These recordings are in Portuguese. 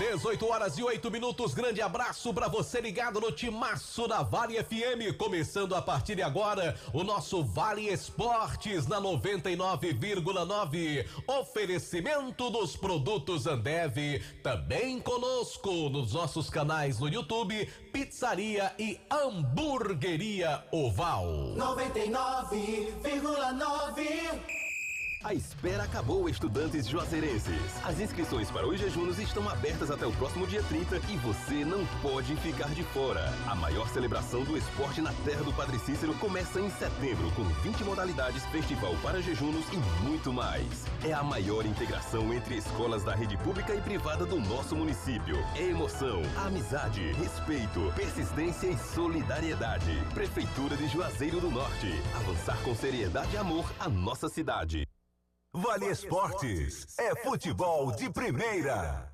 18h08. Grande abraço pra você ligado no timaço da Vale FM. Começando a partir de agora o nosso Vale Esportes na 99,9. Oferecimento dos produtos Ambev. Também conosco nos nossos canais no YouTube, Pizzaria e Hamburgueria Oval. 99,9. A espera acabou, estudantes juazeirenses. As inscrições para os jejunos estão abertas até o próximo dia 30 e você não pode ficar de fora. A maior celebração do esporte na terra do Padre Cícero começa em setembro, com 20 modalidades, festival para jejunos e muito mais. É a maior integração entre escolas da rede pública e privada do nosso município. É emoção, amizade, respeito, persistência e solidariedade. Prefeitura de Juazeiro do Norte. Avançar com seriedade e amor a nossa cidade. Vale Esportes é futebol de primeira.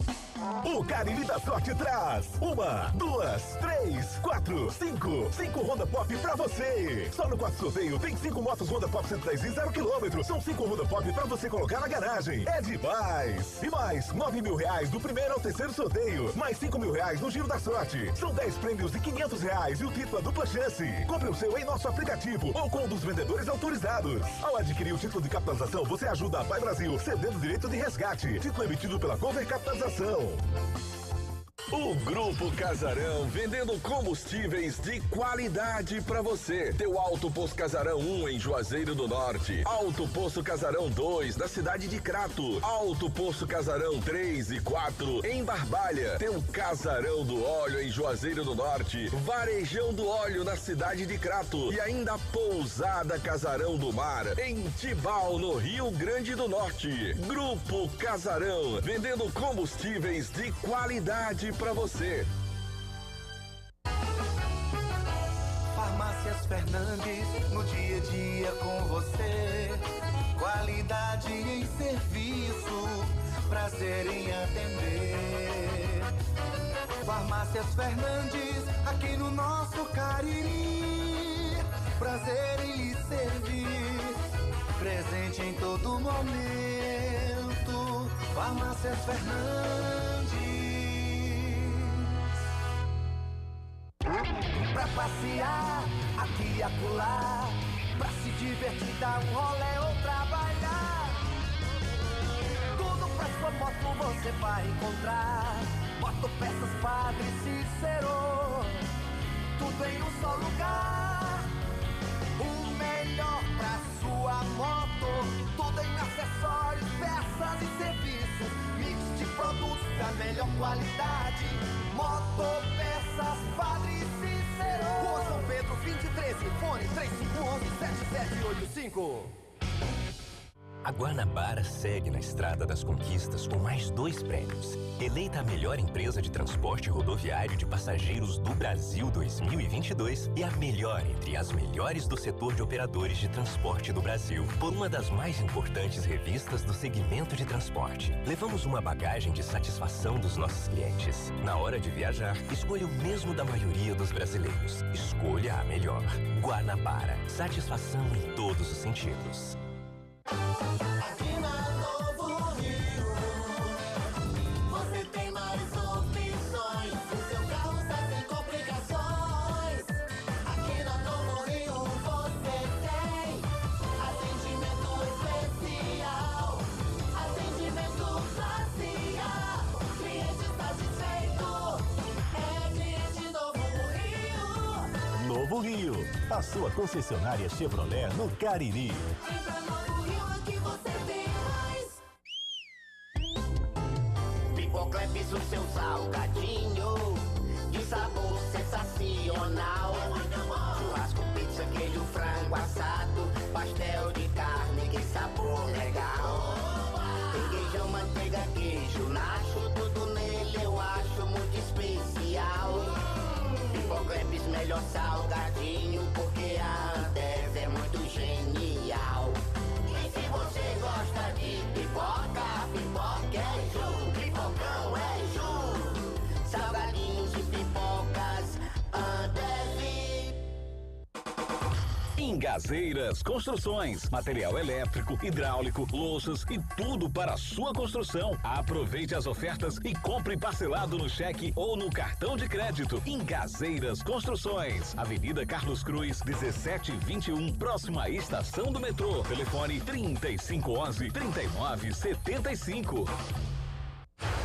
O Cariri da Sorte traz 1, 2, 3, 4, 5 Honda Pop pra você. Só no quarto sorteio tem 5 motos Honda Pop 110 e 0 km. São 5 Honda Pop pra você colocar na garagem. É demais! E mais 9 mil reais do primeiro ao terceiro sorteio. Mais 5 mil reais no Giro da Sorte. São 10 prêmios de 500 reais e o título é dupla chance. Compre o seu em nosso aplicativo ou com um dos vendedores autorizados. Ao adquirir o título de capitalização, você ajuda a Pai Brasil, cedendo direito de resgate. Título emitido pela Cover Capitalização. O Grupo Casarão, vendendo combustíveis de qualidade pra você. Teu Alto Posto Casarão 1 em Juazeiro do Norte, Alto Posto Casarão 2 na cidade de Crato, Alto Posto Casarão 3 e 4 em Barbalha. Teu Casarão do Óleo em Juazeiro do Norte, Varejão do Óleo na cidade de Crato e ainda Pousada Casarão do Mar em Tibau, no Rio Grande do Norte. Grupo Casarão, vendendo combustíveis de qualidade pra você. Farmácias Fernandes, no dia a dia com você. Qualidade em serviço, prazer em atender. Farmácias Fernandes, aqui no nosso Cariri. Prazer em lhe servir, presente em todo momento. Farmácias Fernandes. Pra passear, aqui e acolá, pra se divertir, dar um rolê ou trabalhar. Tudo pra sua moto você vai encontrar. Motopeças Padre Cícero, tudo em um só lugar. O melhor pra sua moto, tudo em acessórios, peças e serviços. Mix de produtos da melhor qualidade. Motopeças Padre Cícero, Rua São Pedro, 2013, fone 3511-7785. A Guanabara segue na estrada das conquistas com mais 2 prêmios. Eleita a melhor empresa de transporte rodoviário de passageiros do Brasil 2022 e a melhor entre as melhores do setor de operadores de transporte do Brasil, por uma das mais importantes revistas do segmento de transporte. Levamos uma bagagem de satisfação dos nossos clientes. Na hora de viajar, escolha o mesmo da maioria dos brasileiros. Escolha a melhor. Guanabara. Satisfação em todos os sentidos. Aqui na Novo Rio, você tem mais opções. O seu carro está sem complicações. Aqui na Novo Rio você tem atendimento especial, atendimento facial. O cliente satisfeito é cliente Novo Rio. Novo Rio, a sua concessionária Chevrolet no Cariri. Pipocleps, o seu salgadinho de sabor sensacional. Churrasco, pizza, queijo, frango assado, pastel de carne, que sabor legal. Requeijão, manteiga, queijo, nacho, tudo nele eu acho muito especial. Pipocleps, melhor salgadinho, porque a Ambev é muito genial. E se você gosta de pipoca, pipoca é Ju, pipocão é Ju. Salgadinhos e pipocas Ambev. Ingazeiras Construções, material elétrico, hidráulico, louças e tudo para a sua construção. Aproveite as ofertas e compre parcelado no cheque ou no cartão de crédito. Ingazeiras Construções, Avenida Carlos Cruz, 1721, próximo à estação do metrô. Telefone 3511-3975.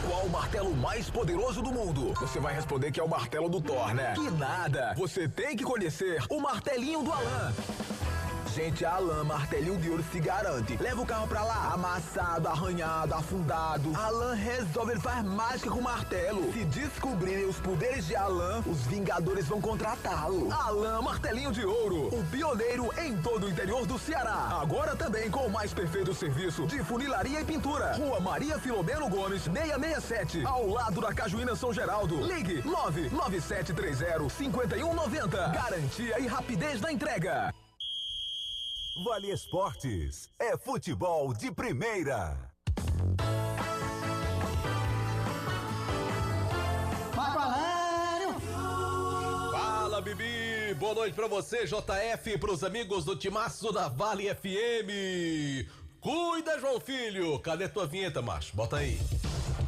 Qual o martelo mais poderoso do mundo? Você vai responder que é o martelo do Thor, né? Que nada! Você tem que conhecer o martelinho do Alan. Gente, a Alan Martelinho de Ouro se garante. Leva o carro pra lá, amassado, arranhado, afundado. Alan resolve, ele faz mágica com o martelo. Se descobrirem os poderes de Alan, os Vingadores vão contratá-lo. Alan Martelinho de Ouro, o pioneiro em todo o interior do Ceará. Agora também com o mais perfeito serviço de funilaria e pintura. Rua Maria Filomeno Gomes, 667, ao lado da Cajuína São Geraldo. Ligue 99730-5190. Garantia e rapidez na entrega. Vale Esportes é futebol de primeira. Vai, Valério! Fala, Bibi! Boa noite pra você, JF, pros amigos do Timaço da Vale FM. Cuida, João Filho! Cadê tua vinheta, macho? Bota aí.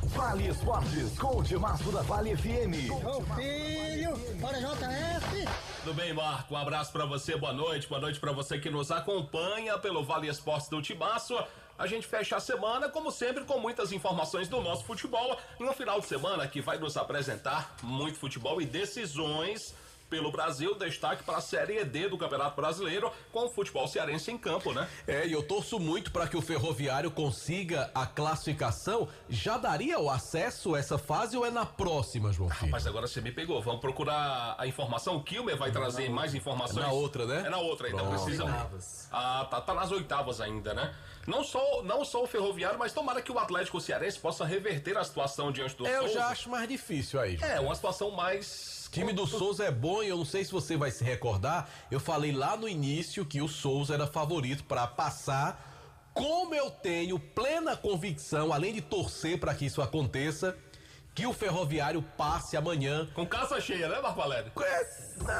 Vale Esportes com o Timaço da Vale FM. João Filho! Bora, JF! Tudo bem, Marco? Um abraço pra você, boa noite pra você que nos acompanha pelo Vale Esportes do Timaço. A gente fecha a semana, como sempre, com muitas informações do nosso futebol. E um final de semana que vai nos apresentar muito futebol e decisões pelo Brasil. Destaque para a Série D do Campeonato Brasileiro, com o futebol cearense em campo, né? É, e eu torço muito para que o Ferroviário consiga a classificação. Já daria o acesso a essa fase ou é na próxima, João Filho? Mas agora você me pegou. Vamos procurar a informação. O Kilmer vai trazer mais informações. É na outra, né? É na outra, ainda precisa. Tá nas oitavas ainda, né? Não só o Ferroviário, mas tomara que o Atlético Cearense possa reverter a situação diante do Souza. Eu já acho mais difícil aí, João. É, uma situação mais... O time do Souza é bom e eu não sei se você vai se recordar, eu falei lá no início que o Souza era favorito para passar. Como eu tenho plena convicção, além de torcer para que isso aconteça, que o Ferroviário passe amanhã. Com casa cheia, né, Marco Valério?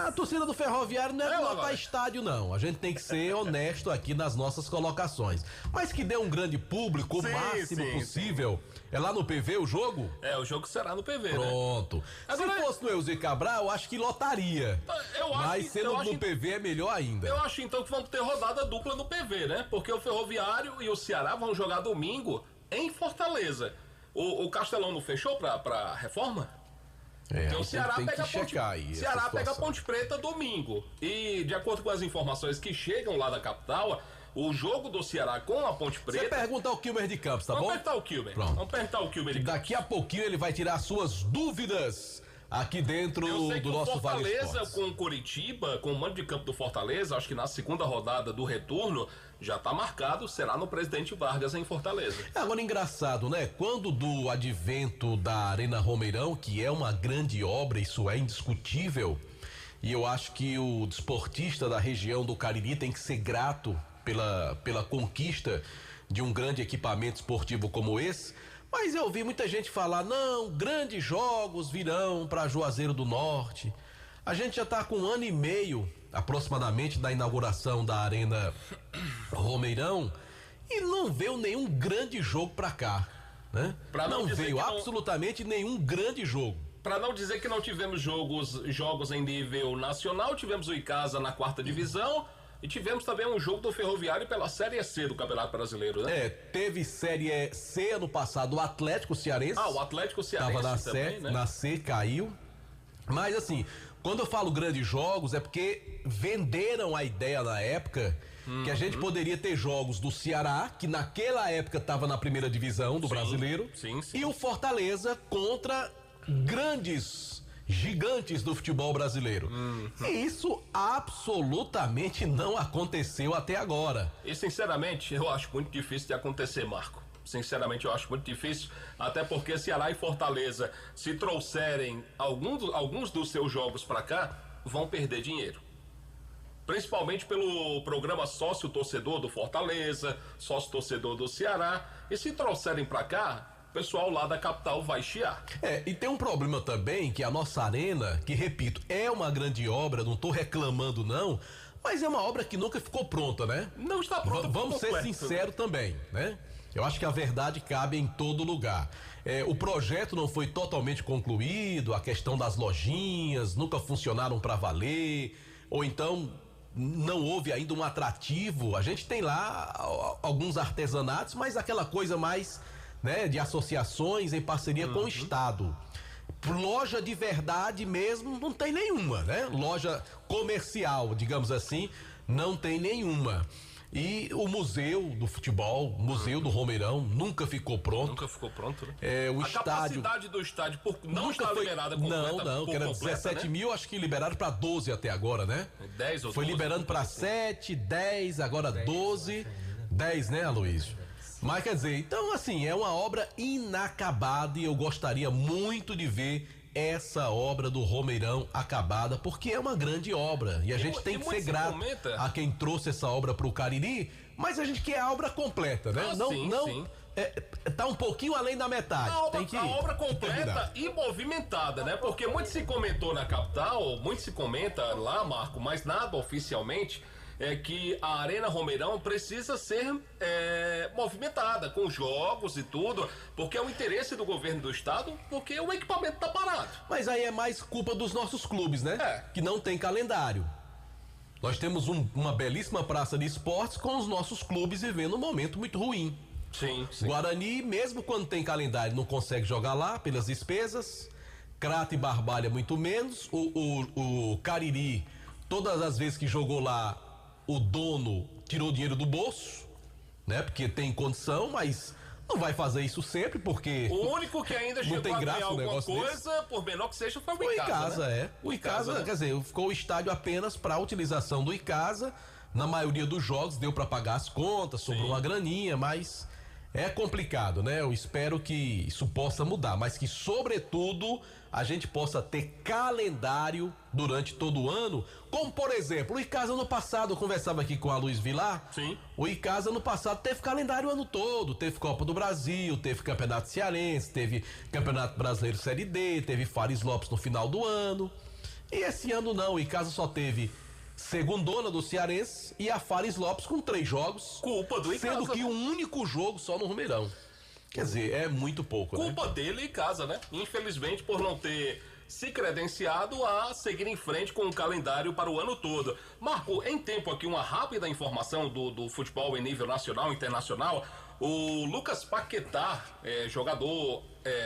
A torcida do Ferroviário não é lotar estádio, não. A gente tem que ser honesto aqui nas nossas colocações. Mas que dê um grande público, o máximo possível. É lá no PV o jogo? É, o jogo será no PV, Pronto. Né? Agora, se fosse no Elze Cabral, eu acho que lotaria. Mas sendo no PV é melhor ainda. Eu acho então que vamos ter rodada dupla no PV, né? Porque o Ferroviário e o Ceará vão jogar domingo em Fortaleza. O Castelão não fechou pra reforma? Então o Ceará pega a Ponte Preta domingo. E de acordo com as informações que chegam lá da capital, o jogo do Ceará com a Ponte Preta... Você pergunta ao Kilmer de Campos, tá bom? Vamos apertar o Kilmer. Pronto. Vamos apertar o Kilmer de Campos. Daqui a pouquinho ele vai tirar suas dúvidas aqui dentro do nosso Vale Esportes. Fortaleza com Curitiba, com o mando de campo do Fortaleza, acho que na segunda rodada do retorno, já tá marcado, será no Presidente Vargas em Fortaleza. Agora, engraçado, né? Quando do advento da Arena Romeirão, que é uma grande obra, isso é indiscutível, e eu acho que o desportista da região do Cariri tem que ser grato pela conquista de um grande equipamento esportivo como esse. Mas eu vi muita gente falar, não, grandes jogos virão para Juazeiro do Norte. A gente já tá com 1 ano e meio, aproximadamente, da inauguração da Arena Romeirão e não veio nenhum grande jogo para cá, né? Não veio absolutamente nenhum grande jogo. Para não dizer que não tivemos jogos em nível nacional, tivemos o Icasa na 4ª divisão. E tivemos também um jogo do Ferroviário pela Série C do Campeonato Brasileiro, né? Teve Série C ano passado, o Atlético Cearense. O Atlético Cearense tava também, né? Na C, caiu. Mas assim, quando eu falo grandes jogos, é porque venderam a ideia na época que a gente poderia ter jogos do Ceará, que naquela época estava na 1ª divisão do brasileiro. Sim. E o Fortaleza contra gigantes do futebol brasileiro. E isso absolutamente não aconteceu até agora. E sinceramente, eu acho muito difícil de acontecer, Marco. Sinceramente, eu acho muito difícil, até porque Ceará e Fortaleza, se trouxerem alguns dos seus jogos para cá, vão perder dinheiro. Principalmente pelo programa sócio-torcedor do Fortaleza, sócio-torcedor do Ceará. E se trouxerem para cá, o pessoal lá da capital vai chiar. E tem um problema também, que a nossa arena, que repito, é uma grande obra, não tô reclamando não, Mas é uma obra que nunca ficou pronta, né? Não está pronta. Vamos ser sinceros também, né? Eu acho que a verdade cabe em todo lugar. O projeto não foi totalmente concluído, a questão das lojinhas nunca funcionaram para valer, ou então não houve ainda um atrativo. A gente tem lá alguns artesanatos, mas aquela coisa mais, né, de associações em parceria com o Estado. Loja de verdade mesmo não tem nenhuma, né? Loja comercial, digamos assim, não tem nenhuma. E o museu do futebol, museu do Romeirão, nunca ficou pronto. Nunca ficou pronto, né? O estádio, capacidade do estádio não está liberada completa. Não, que era 17 mil, acho que liberaram para 12 até agora, né? 10 ou 12. Foi liberando para 7, 10, agora 12. 10, né, Aloysio? Mas quer dizer, então assim, é uma obra inacabada e eu gostaria muito de ver essa obra do Romeirão acabada, porque é uma grande obra e a gente tem que ser grato a quem trouxe essa obra pro Cariri, mas a gente quer a obra completa, né? Sim. Tá um pouquinho além da metade. A obra completa e movimentada, né? Porque muito se comentou na capital, muito se comenta lá, Marco, mas nada oficialmente, é que a Arena Romeirão precisa ser movimentada com jogos e tudo, porque é o interesse do governo do estado, porque o equipamento tá parado. Mas aí é mais culpa dos nossos clubes, né? Que não tem calendário. Nós temos uma belíssima praça de esportes com os nossos clubes vivendo um momento muito ruim. Sim. Guarani, mesmo quando tem calendário, não consegue jogar lá pelas despesas. Crato e Barbalha muito menos. O Cariri, todas as vezes que jogou lá, o dono tirou dinheiro do bolso, né? Porque tem condição, mas não vai fazer isso sempre, porque o único que ainda chegou a ganhar alguma coisa, por menor que seja, foi o Icasa, né? O Icasa, quer dizer, ficou o estádio apenas para a utilização do Icasa. Na maioria dos jogos deu para pagar as contas, sobrou uma graninha, mas é complicado, né? Eu espero que isso possa mudar, mas que, sobretudo, a gente possa ter calendário durante todo o ano, como, por exemplo, o Icasa no passado, eu conversava aqui com a Luiz Vilar. Sim. O Icasa no passado teve calendário o ano todo, teve Copa do Brasil, teve Campeonato Cearense, teve Campeonato Brasileiro Série D, teve Fares Lopes no final do ano. E esse ano não, o Icasa só teve segundona do Cearense e a Fares Lopes com 3 jogos. Culpa do Icasa. Sendo que um único jogo só no Romeirão. Quer dizer, é muito pouco, Culpa dele e Icasa, né? Infelizmente, por não ter se credenciado a seguir em frente com o calendário para o ano todo. Marco, em tempo aqui, uma rápida informação do futebol em nível nacional e internacional. O Lucas Paquetá, jogador,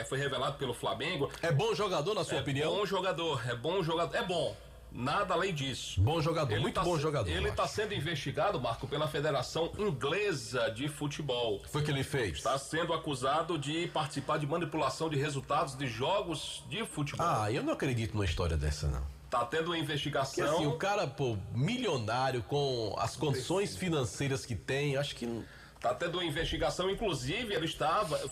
foi revelado pelo Flamengo. É bom jogador, na sua opinião? É bom jogador. É bom. Nada além disso. Bom jogador, muito bom jogador. Ele está sendo investigado, Marco, pela Federação Inglesa de Futebol. Foi o que ele fez? Está sendo acusado de participar de manipulação de resultados de jogos de futebol. Eu não acredito numa história dessa, não. Tá tendo uma investigação. Porque assim, o cara, milionário, com as condições financeiras que tem, acho que tá tendo uma investigação, inclusive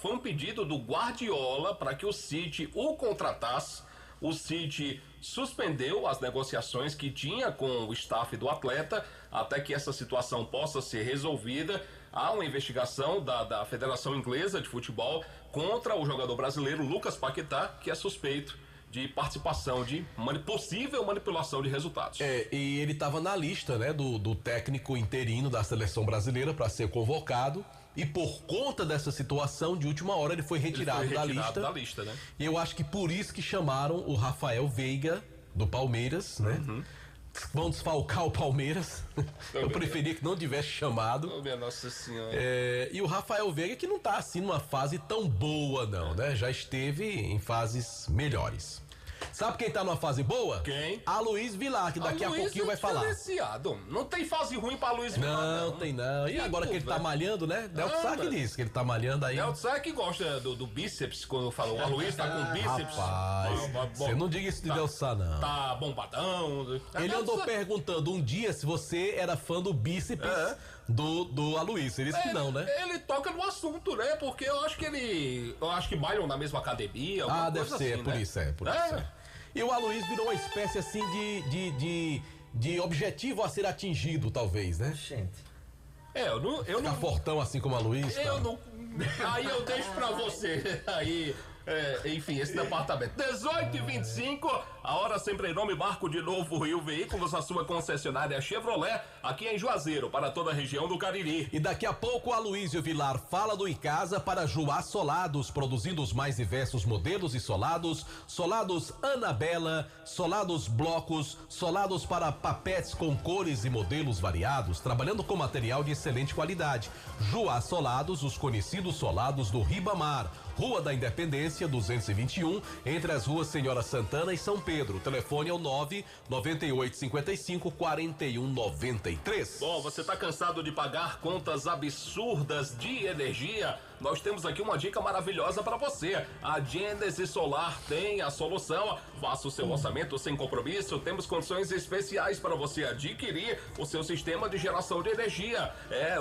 foi um pedido do Guardiola para que o City o contratasse. O City suspendeu as negociações que tinha com o staff do atleta até que essa situação possa ser resolvida. Há uma investigação da Federação Inglesa de Futebol contra o jogador brasileiro Lucas Paquetá, que é suspeito de participação de possível manipulação de resultados. E ele estava na lista, né, do técnico interino da seleção brasileira para ser convocado. E por conta dessa situação, de última hora, ele foi retirado da lista. Né? E eu acho que por isso que chamaram o Rafael Veiga, do Palmeiras, né? Vão desfalcar o Palmeiras. Eu preferia que não tivesse chamado. Oh, minha Nossa Senhora. E o Rafael Veiga, que não tá assim numa fase tão boa, não, né? Já esteve em fases melhores. Sabe quem tá numa fase boa? Quem? A Luiz Vilar, que daqui a pouquinho vai falar. Não tem fase ruim pra Luiz Vilar, não. Não tem não. E agora que ele tá malhando, né? Delto Saque disse que ele tá malhando aí. Delto Saque gosta do bíceps, quando falou, a Luiz tá com bíceps. Rapaz, você não diga isso de Delto Saque, não. Tá bombadão. Ele andou perguntando um dia se você era fã do bíceps do Aloysio. Ele disse que não, né? Ele toca no assunto, né? Porque eu acho que malham na mesma academia. Deve ser, assim, por isso por isso. E o Aloysio virou uma espécie assim de objetivo a ser atingido, talvez, né? Gente. Eu não. Fortão assim como a Aloysio. Eu não. Aí eu deixo pra você. Aí. Enfim, esse departamento. 18h25, A hora sempre em nome Marco de Novo Rio Veículos, a sua concessionária Chevrolet, aqui em Juazeiro, para toda a região do Cariri. E daqui a pouco a Aloysio Vilar fala do Icasa para Joá Solados, produzindo os mais diversos modelos e solados, solados Anabela, solados blocos, solados para papetes com cores e modelos variados, trabalhando com material de excelente qualidade. Joá Solados, os conhecidos solados do Ribamar, Rua da Independência 221, entre as ruas Senhora Santana e São Pedro. O telefone é o 99855-4193. Bom, você tá cansado de pagar contas absurdas de energia? Nós temos aqui uma dica maravilhosa para você. A Gênesis Solar tem a solução. Faça o seu orçamento sem compromisso. Temos condições especiais para você adquirir o seu sistema de geração de energia.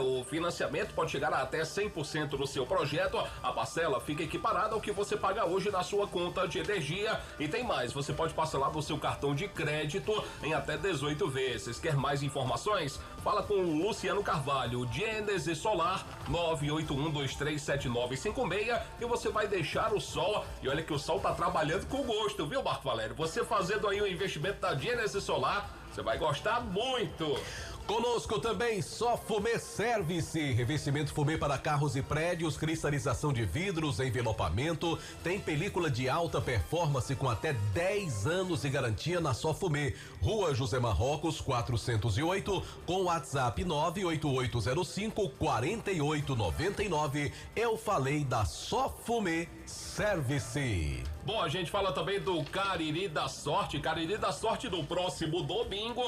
O financiamento pode chegar a até 100% do seu projeto. A parcela fica equiparada ao que você paga hoje na sua conta de energia. E tem mais, você pode parcelar no seu cartão de crédito em até 18 vezes. Quer mais informações? Fala com o Luciano Carvalho, Gênesis Solar, 981237956, e você vai deixar o sol. E olha que o sol tá trabalhando com gosto, viu, Marco Valério? Você fazendo aí o investimento da Gênesis Solar, você vai gostar muito. Conosco também Só Fumê Service, revestimento fumê para carros e prédios, cristalização de vidros, envelopamento, tem película de alta performance com até 10 anos de garantia na Só Fumê. Rua José Marrocos 408, com WhatsApp 98805-4899. Eu falei da Só Fumê Service. Bom, a gente fala também do Cariri da Sorte. Cariri da Sorte do próximo domingo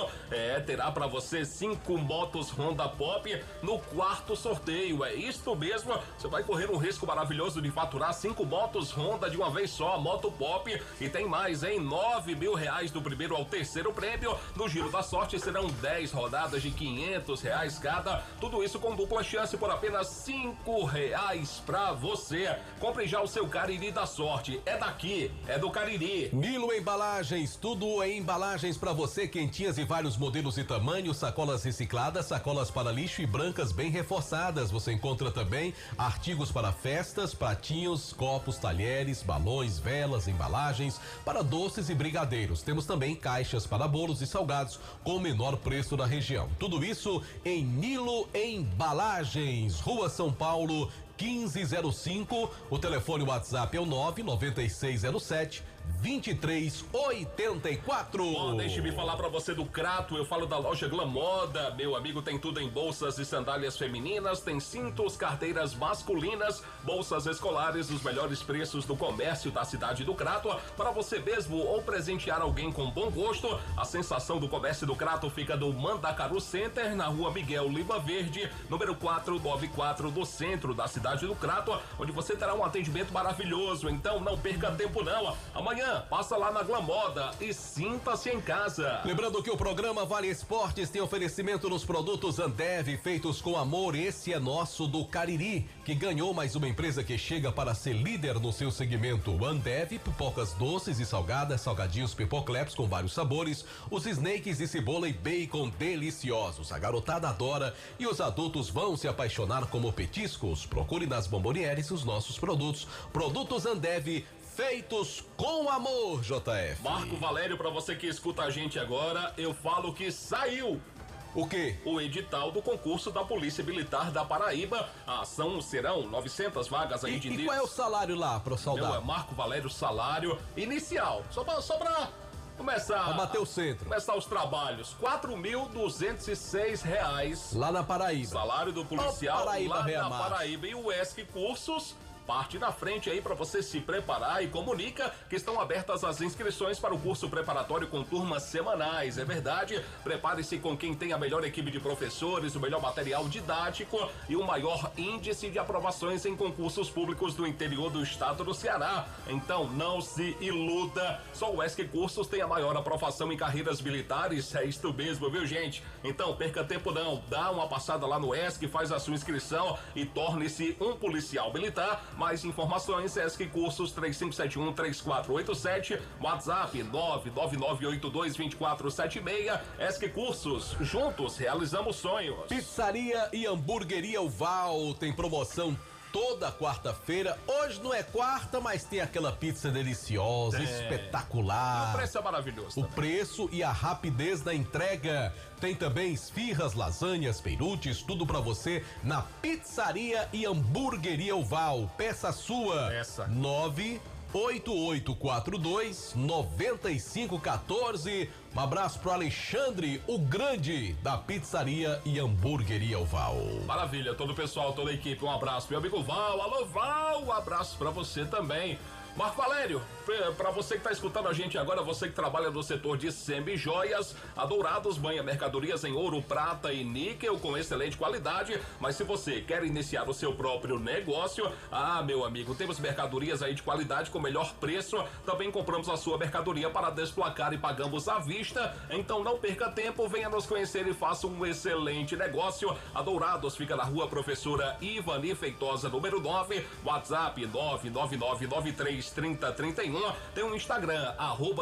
terá para você 5 motos Honda Pop no 4º sorteio. É isto mesmo, você vai correr um risco maravilhoso de faturar 5 motos Honda de uma vez só, a Moto Pop. E tem mais, hein? R$9.000 do primeiro ao terceiro prêmio. No Giro da Sorte serão 10 rodadas de R$500 cada. Tudo isso com dupla chance por apenas R$5 pra você. Compre já o seu Cariri da Sorte. É daqui, é do Cariri. Nilo Embalagens, tudo em embalagens pra você, quentinhas e vários modelos e tamanhos, sacolas recicladas, sacolas para lixo e brancas bem reforçadas. Você encontra também artigos para festas, pratinhos, copos, talheres, balões, velas, embalagens para doces e brigadeiros. Temos também caixas para bolos e salgados com o menor preço da região. Tudo isso em Nilo Embalagens, Rua São Paulo 1505. O telefone WhatsApp é o 99607-2384. Bom, deixe-me falar pra você do Crato. Eu falo da loja Glamoda. Meu amigo, tem tudo em bolsas e sandálias femininas, tem cintos, carteiras masculinas, bolsas escolares, os melhores preços do comércio da cidade do Crato, para você mesmo ou presentear alguém com bom gosto. A sensação do comércio do Crato fica no Mandacaru Center, na rua Miguel Lima Verde, número 494, do centro da cidade do Crato, onde você terá um atendimento maravilhoso. Então não perca tempo não. Amanhã passa lá na Glamoda e sinta-se em casa. Lembrando que o programa Vale Esportes tem oferecimento nos produtos Ambev, feitos com amor. Esse é nosso do Cariri, que ganhou mais uma empresa que chega para ser líder no seu segmento. Ambev, pipocas doces e salgadas, salgadinhos Pipocleps com vários sabores, os snakes de cebola e bacon deliciosos. A garotada adora e os adultos vão se apaixonar como petiscos. Procure nas Bombonieres os nossos produtos. Produtos Ambev, feitos com amor, JF. Marco Valério, pra você que escuta a gente agora, eu falo que saiu. O quê? O edital do concurso da Polícia Militar da Paraíba. A ação serão 900 vagas aí de... E qual é o salário lá pro soldado? Meu, é Marco Valério, salário inicial. Só pra começar... Pra bater o centro. Começar os trabalhos. R$4.206. Lá na Paraíba. Salário do policial Paraíba, lá na Paraíba. E o ESC Cursos parte na frente aí para você se preparar e comunica que estão abertas as inscrições para o curso preparatório com turmas semanais. É verdade, prepare-se com quem tem a melhor equipe de professores, o melhor material didático e o maior índice de aprovações em concursos públicos do interior do estado do Ceará. Então não se iluda, só o ESC Cursos tem a maior aprovação em carreiras militares. É isto mesmo, viu, gente? Então perca tempo não, dá uma passada lá no ESC, faz a sua inscrição e torne-se um policial militar. Mais informações, ESC Cursos 3571-3487, WhatsApp 999822476, ESC Cursos, juntos realizamos sonhos. Pizzaria e Hamburgueria Uval tem promoção toda quarta-feira. Hoje não é quarta, mas tem aquela pizza deliciosa, espetacular. E o preço é maravilhoso. O preço e a rapidez da entrega. Tem também esfirras, lasanhas, peirutes, tudo pra você na Pizzaria e Hamburgueria Oval. Peça sua. 98842-9514. Um abraço pro Alexandre, o grande da Pizzaria e Hamburgueria Oval. Maravilha, todo o pessoal, toda a equipe, um abraço, meu amigo Val. Alô, Val, um abraço pra você também. Marco Valério, para você que está escutando a gente agora, você que trabalha no setor de semi-joias, a Dourados banha mercadorias em ouro, prata e níquel com excelente qualidade, mas se você quer iniciar o seu próprio negócio, meu amigo, temos mercadorias aí de qualidade com melhor preço, também compramos a sua mercadoria para desplacar e pagamos à vista, então não perca tempo, venha nos conhecer e faça um excelente negócio. A Dourados fica na rua Professora Ivani Feitosa, número 9, WhatsApp 999933031, tem um Instagram,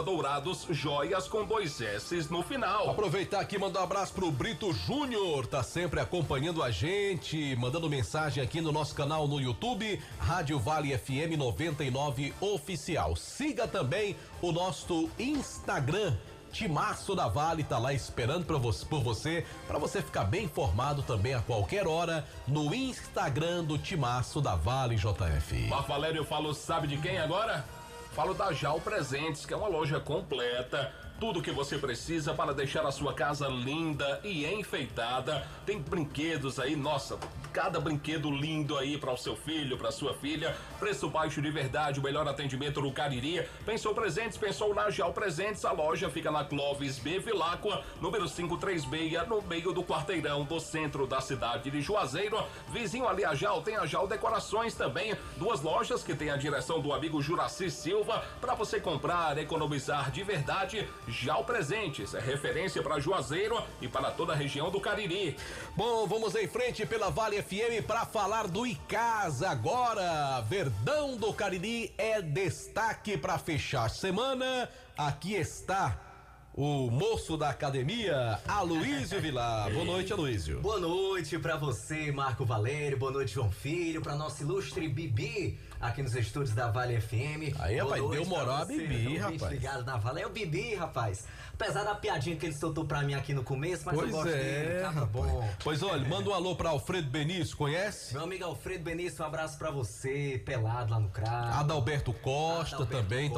@Dourados Joias com 2 S's no final. Aproveitar aqui e mandar um abraço pro Brito Júnior, tá sempre acompanhando a gente, mandando mensagem aqui no nosso canal no YouTube, Rádio Vale FM 99 Oficial. Siga também o nosso Instagram, Timaço da Vale, tá lá esperando por você, para você ficar bem informado também a qualquer hora no Instagram do Timaço da Vale JF. Marco Valério, eu falo, sabe de quem agora? Falo da Jau Presentes, que é uma loja completa, tudo que você precisa para deixar a sua casa linda e enfeitada. Tem brinquedos aí, nossa, cada brinquedo lindo aí para o seu filho, para sua filha. Preço baixo de verdade, o melhor atendimento no Cariri. Pensou presentes, pensou na Jau Presentes. A loja fica na Clóvis B. Vilacqua, número 536, no meio do quarteirão do centro da cidade de Juazeiro. Vizinho ali a Jau, tem a Jau Decorações também. 2 lojas que tem a direção do amigo Juraci Silva para você comprar, economizar de verdade. Jau Presentes é referência para Juazeiro e para toda a região do Cariri. Bom, vamos em frente pela Vale FM para falar do Icasa agora. Verdão do Cariri é destaque para fechar a semana. Aqui está o moço da academia, Aloísio Vilar. Boa noite, Aloísio. Boa noite pra você, Marco Valério. Boa noite, João Filho. Pra nossa ilustre Bibi, aqui nos estúdios da Vale FM. Aí, rapaz, deu moral a Bibi, rapaz. Ligado na Vale. É o Bibi, rapaz. Apesar da piadinha que ele soltou pra mim aqui no começo, mas pois eu gosto dele, tá bom. Pois olha, manda um alô pra Alfredo Benício, conhece? Meu amigo Alfredo Benício, um abraço pra você, pelado lá no Cravo. Adalberto Costa também,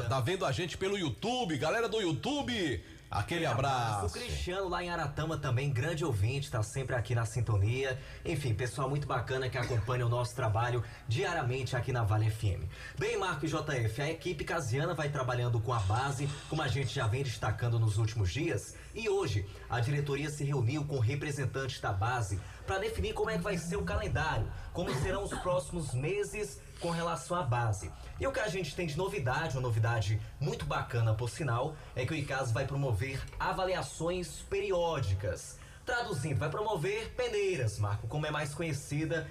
tá vendo a gente pelo YouTube. Galera do YouTube, aquele abraço. O Cristiano lá em Aratama também, grande ouvinte, tá sempre aqui na sintonia. Enfim, pessoal muito bacana que acompanha o nosso trabalho diariamente aqui na Vale FM. Bem, Marco e JF, a equipe casiana vai trabalhando com a base, como a gente já vem destacando nos últimos dias. E hoje, a diretoria se reuniu com representantes da base para definir como é que vai ser o calendário, como serão os próximos meses com relação à base. E o que a gente tem de novidade, uma novidade muito bacana por sinal, é que o Icasa vai promover avaliações periódicas. Traduzindo, vai promover peneiras, Marco, como é mais conhecida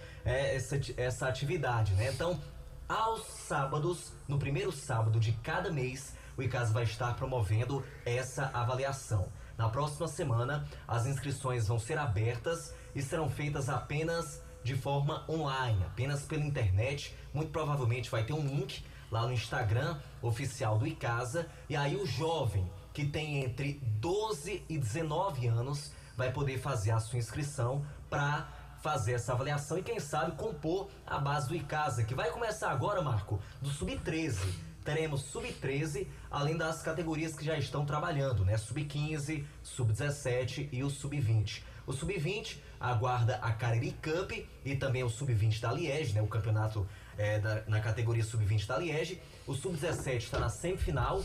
essa atividade, né? Então, aos sábados, no primeiro sábado de cada mês, o Icasa vai estar promovendo essa avaliação. Na próxima semana, as inscrições vão ser abertas e serão feitas apenas de forma online, apenas pela internet. Muito provavelmente vai ter um link lá no Instagram oficial do Icasa, e aí o jovem que tem entre 12 e 19 anos vai poder fazer a sua inscrição para fazer essa avaliação e quem sabe compor a base do Icasa, que vai começar agora, Marco, do Sub-13. Teremos Sub-13, além das categorias que já estão trabalhando, né? Sub-15, Sub-17 e o Sub-20. O Sub-20 aguarda a Cariri Cup e também o Sub-20 da Liege, né? O campeonato na categoria Sub-20 da Liege. O Sub-17 está na semifinal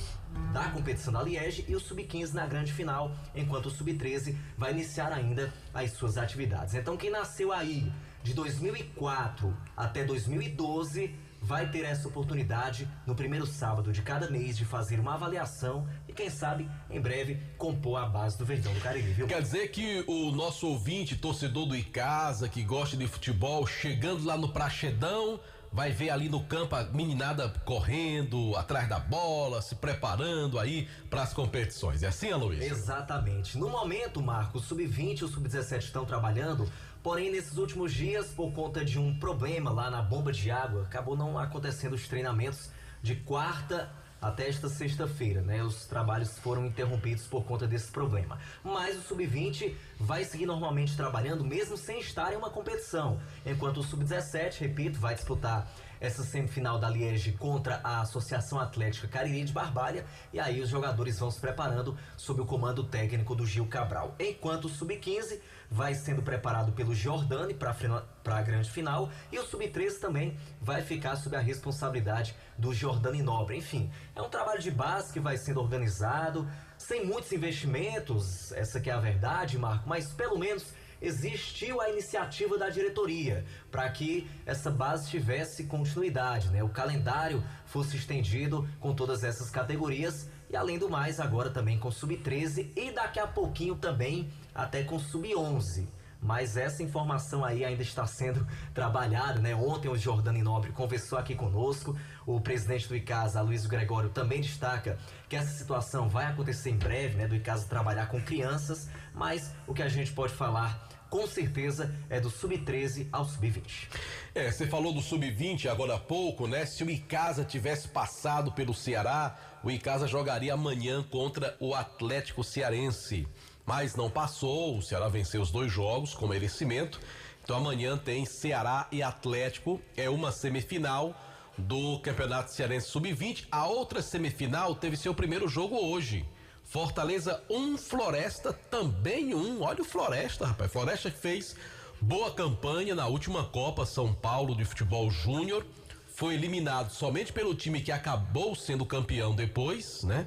da competição da Liege e o Sub-15 na grande final, enquanto o Sub-13 vai iniciar ainda as suas atividades. Então quem nasceu aí de 2004 até 2012 vai ter essa oportunidade no primeiro sábado de cada mês de fazer uma avaliação e quem sabe em breve compor a base do Verdão do Cariri, viu? Quer dizer que o nosso ouvinte, torcedor do Icasa, que gosta de futebol, chegando lá no Praxedão, vai ver ali no campo a meninada correndo atrás da bola, se preparando aí para as competições. É assim, Aloysio? Exatamente. No momento, Marco, o Sub-20 e o Sub-17 estão trabalhando, porém nesses últimos dias, por conta de um problema lá na bomba de água, acabou não acontecendo os treinamentos de quarta até esta sexta-feira, né? Os trabalhos foram interrompidos por conta desse problema. Mas o Sub-20 vai seguir normalmente trabalhando, mesmo sem estar em uma competição. Enquanto o Sub-17, repito, vai disputar essa semifinal da Liege contra a Associação Atlética Cariri de Barbalha, e aí os jogadores vão se preparando sob o comando técnico do Gil Cabral. Enquanto o Sub-15 vai sendo preparado pelo Giordani para a grande final, e o Sub-13 também vai ficar sob a responsabilidade do Giordani Nobre. Enfim, é um trabalho de base que vai sendo organizado, sem muitos investimentos, essa que é a verdade, Marco, mas pelo menos existiu a iniciativa da diretoria para que essa base tivesse continuidade, né? O calendário fosse estendido com todas essas categorias e, além do mais, agora também com Sub-13 e daqui a pouquinho também até com Sub-11. Mas essa informação aí ainda está sendo trabalhada, né? Ontem o Giordani Nobre conversou aqui conosco, o presidente do Icasa, Aloysio Gregório, também destaca que essa situação vai acontecer em breve, né? Do Icasa trabalhar com crianças, mas o que a gente pode falar com certeza é do Sub-13 ao Sub-20. Você falou do Sub-20 agora há pouco, né? Se o Icasa tivesse passado pelo Ceará, o Icasa jogaria amanhã contra o Atlético Cearense. Mas não passou, o Ceará venceu os 2 jogos com merecimento. Então amanhã tem Ceará e Atlético, é uma semifinal do Campeonato Cearense Sub-20. A outra semifinal teve seu primeiro jogo hoje. Fortaleza 1, Floresta também 1. Olha o Floresta, rapaz. Floresta que fez boa campanha na última Copa São Paulo de Futebol Júnior. Foi eliminado somente pelo time que acabou sendo campeão depois, né?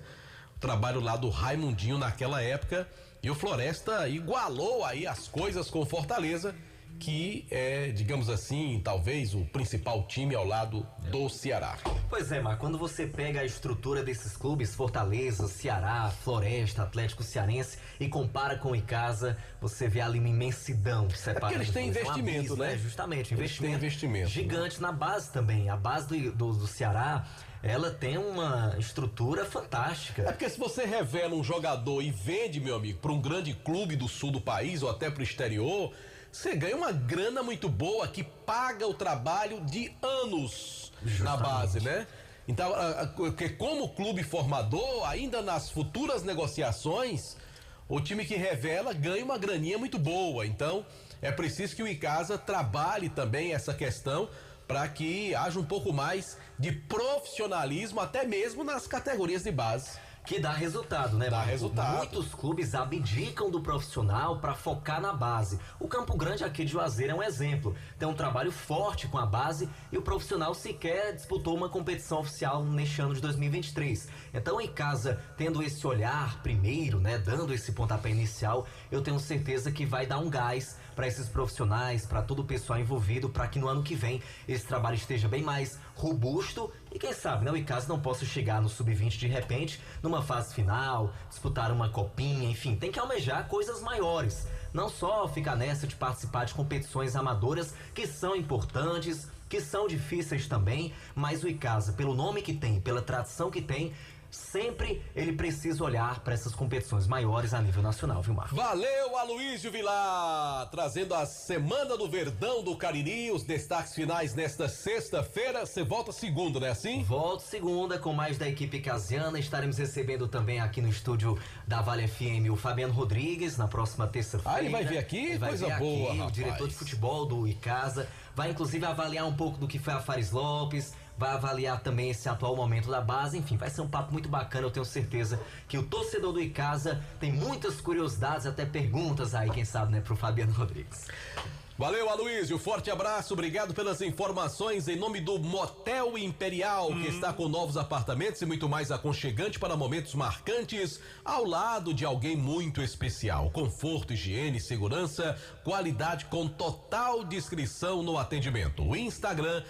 O trabalho lá do Raimundinho naquela época. E o Floresta igualou aí as coisas com o Fortaleza, que é, digamos assim, talvez o principal time ao lado do Ceará. Pois é, Marco, quando você pega a estrutura desses clubes, Fortaleza, Ceará, Floresta, Atlético Cearense, e compara com o Icasa, você vê ali uma imensidão separada. É porque eles têm investimento, né? Justamente, investimento gigante na base também. A base do Ceará, ela tem uma estrutura fantástica. É porque se você revela um jogador e vende, meu amigo, para um grande clube do sul do país ou até para o exterior, você ganha uma grana muito boa que paga o trabalho de anos na base, né? Então, porque como clube formador, ainda nas futuras negociações, o time que revela ganha uma graninha muito boa. Então, é preciso que o Icasa trabalhe também essa questão para que haja um pouco mais de profissionalismo, até mesmo nas categorias de base. Que dá resultado, né, Marco? Dá resultado. Muitos clubes abdicam do profissional para focar na base. O Campo Grande aqui de Juazeiro é um exemplo. Tem um trabalho forte com a base e o profissional sequer disputou uma competição oficial neste ano de 2023. Então, em casa, tendo esse olhar primeiro, né, dando esse pontapé inicial, eu tenho certeza que vai dar um gás para esses profissionais, para todo o pessoal envolvido, para que no ano que vem esse trabalho esteja bem mais robusto e quem sabe, né, o Icasa não possa chegar no Sub-20 de repente, numa fase final, disputar uma copinha, enfim, tem que almejar coisas maiores, não só ficar nessa de participar de competições amadoras que são importantes, que são difíceis também, mas o Icasa, pelo nome que tem, pela tradição que tem, sempre ele precisa olhar para essas competições maiores a nível nacional, viu, Marcos? Valeu, Aloysio Vilar, trazendo a Semana do Verdão do Cariri, os destaques finais nesta sexta-feira. Você volta segunda, não é assim? Volto segunda com mais da equipe casiana. Estaremos recebendo também aqui no estúdio da Vale FM o Fabiano Rodrigues na próxima terça-feira. Ah, ele vai vir aqui? Coisa boa, rapaz. O diretor de futebol do Icasa vai inclusive avaliar um pouco do que foi a Fares Lopes, vai avaliar também esse atual momento da base, enfim, vai ser um papo muito bacana, eu tenho certeza que o torcedor do Icasa tem muitas curiosidades, até perguntas aí, quem sabe, né, pro Fabiano Rodrigues. Valeu, Aloysio, forte abraço, obrigado pelas informações em nome do Motel Imperial, que está com novos apartamentos e muito mais aconchegante para momentos marcantes, ao lado de alguém muito especial. Conforto, higiene, segurança, qualidade com total discrição no atendimento. O Instagram,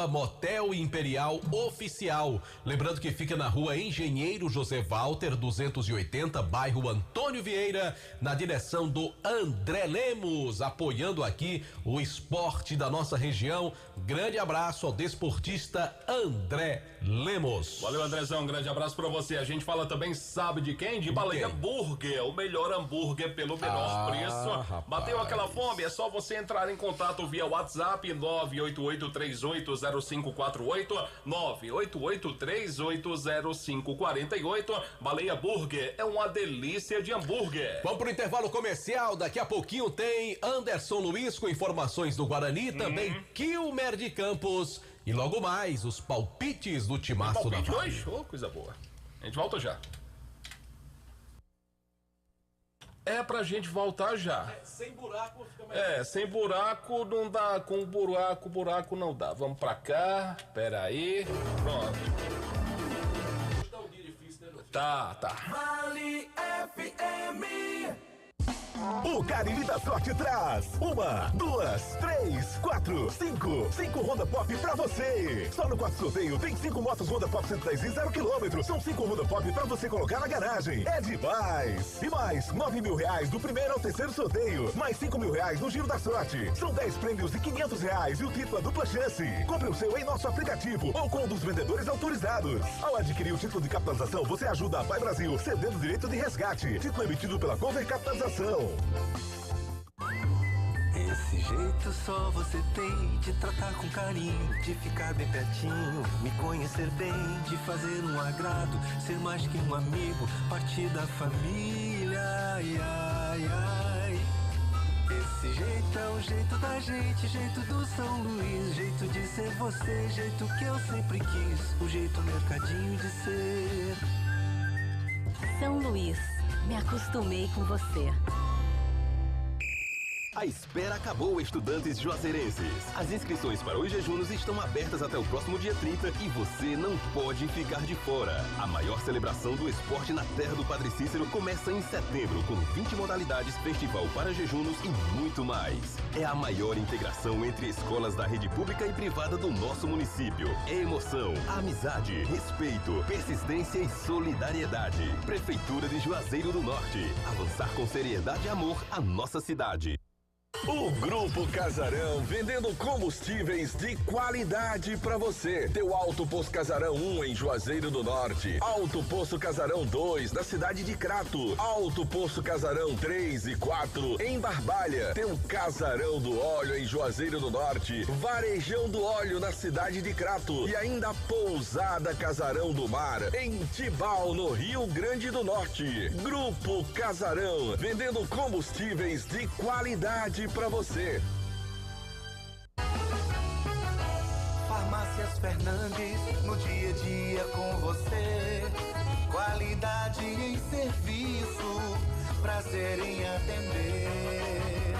@Motel Imperial Oficial. Lembrando que fica na rua Engenheiro José Walter, 280, bairro Antônio Antônio Vieira, na direção do André Lemos, apoiando aqui o esporte da nossa região. Grande abraço ao desportista André Lemos. Valeu, Andrezão, um grande abraço pra você. A gente fala também, sabe de quem? De Baleia Burger, o melhor hambúrguer pelo menor preço. Rapaz. Bateu aquela fome? É só você entrar em contato via WhatsApp 988380548, 988380548. Baleia Burger é uma delícia de hambúrguer. Vamos pro intervalo comercial, daqui a pouquinho tem Anderson Luiz com informações do Guarani, também Kilmer de Campos e logo mais os palpites do Timaço da Vale. Hoje? Oh, coisa boa. A gente volta já. É pra gente voltar já. Sem buraco fica melhor. Sem buraco não dá, com buraco não dá. Vamos pra cá, pera aí, pronto. Tá. Vale FM. O Cariri da Sorte traz 1, 2, 3, 4, 5 Honda Pop pra você. Só no quarto sorteio tem 5 motos Honda Pop 110 e 0 km. São 5 Honda Pop pra você colocar na garagem. É demais! E mais 9 mil reais do primeiro ao terceiro sorteio. Mais 5 mil reais no Giro da Sorte. São 10 prêmios e 500 reais e o título é dupla chance. Compre o seu em nosso aplicativo ou com um dos vendedores autorizados. Ao adquirir o título de capitalização, você ajuda a Pai Brasil, cedendo o direito de resgate. Título emitido pela Cover Capitalização. Esse jeito só você tem de tratar com carinho, de ficar bem pertinho, me conhecer bem, de fazer um agrado, ser mais que um amigo, partir da família, ai, ai, ai. Esse jeito é o jeito da gente, jeito do São Luís, jeito de ser você, jeito que eu sempre quis, o jeito mercadinho de ser. São Luís, me acostumei com você. A espera acabou, estudantes juazeirenses. As inscrições para os jejunos estão abertas até o próximo dia 30 e você não pode ficar de fora. A maior celebração do esporte na terra do Padre Cícero começa em setembro, com 20 modalidades, festival para jejunos e muito mais. É a maior integração entre escolas da rede pública e privada do nosso município. É emoção, amizade, respeito, persistência e solidariedade. Prefeitura de Juazeiro do Norte. Avançar com seriedade e amor a nossa cidade. O Grupo Casarão, vendendo combustíveis de qualidade pra você. Teu Alto Posto Casarão 1 em Juazeiro do Norte. Alto Posto Casarão 2 na cidade de Crato. Alto Posto Casarão 3 e 4 em Barbalha. Teu Casarão do Óleo em Juazeiro do Norte. Varejão do Óleo na cidade de Crato. E ainda Pousada Casarão do Mar em Tibau, no Rio Grande do Norte. Grupo Casarão, vendendo combustíveis de qualidade pra você. Farmácias Fernandes, no dia a dia com você. Qualidade em serviço, prazer em atender.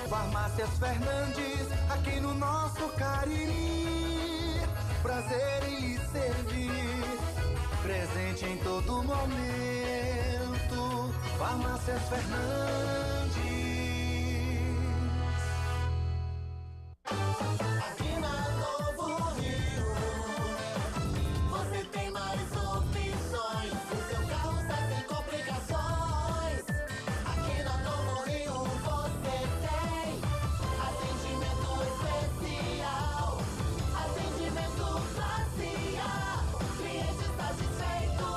Farmácias Fernandes, aqui no nosso Cariri. Prazer em lhe servir, presente em todo momento. Farmácias Fernandes. Aqui na Novo Rio, você tem mais opções. O seu carro sai sem complicações. Aqui na Novo Rio você tem atendimento especial, atendimento facial. Cliente satisfeito,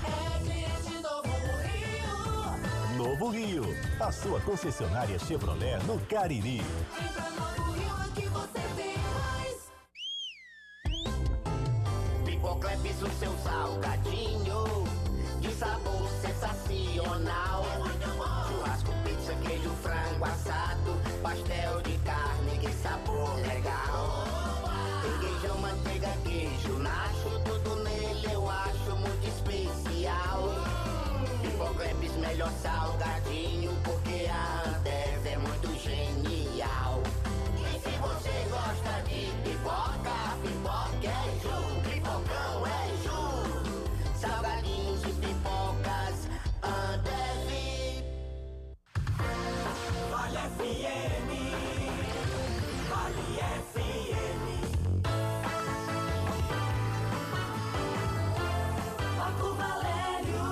é cliente Novo Rio. Novo Rio, a sua concessionária Chevrolet no Cariri. Pipocleps, o seu salgadinho de sabor sensacional. Churrasco, pizza, queijo, frango assado, pastel de carne, que sabor legal. Requeijão, manteiga, queijo, nacho, tudo nele eu acho muito especial. Pipocleps, melhor salgadinho, porque a Ambev é muito genial. E se você gosta de pipoca, pipoca é Ju, pipocão é Ju. Salgadinhos e pipocas, Ambev. Vale FM, Vale FM. Marco Valério.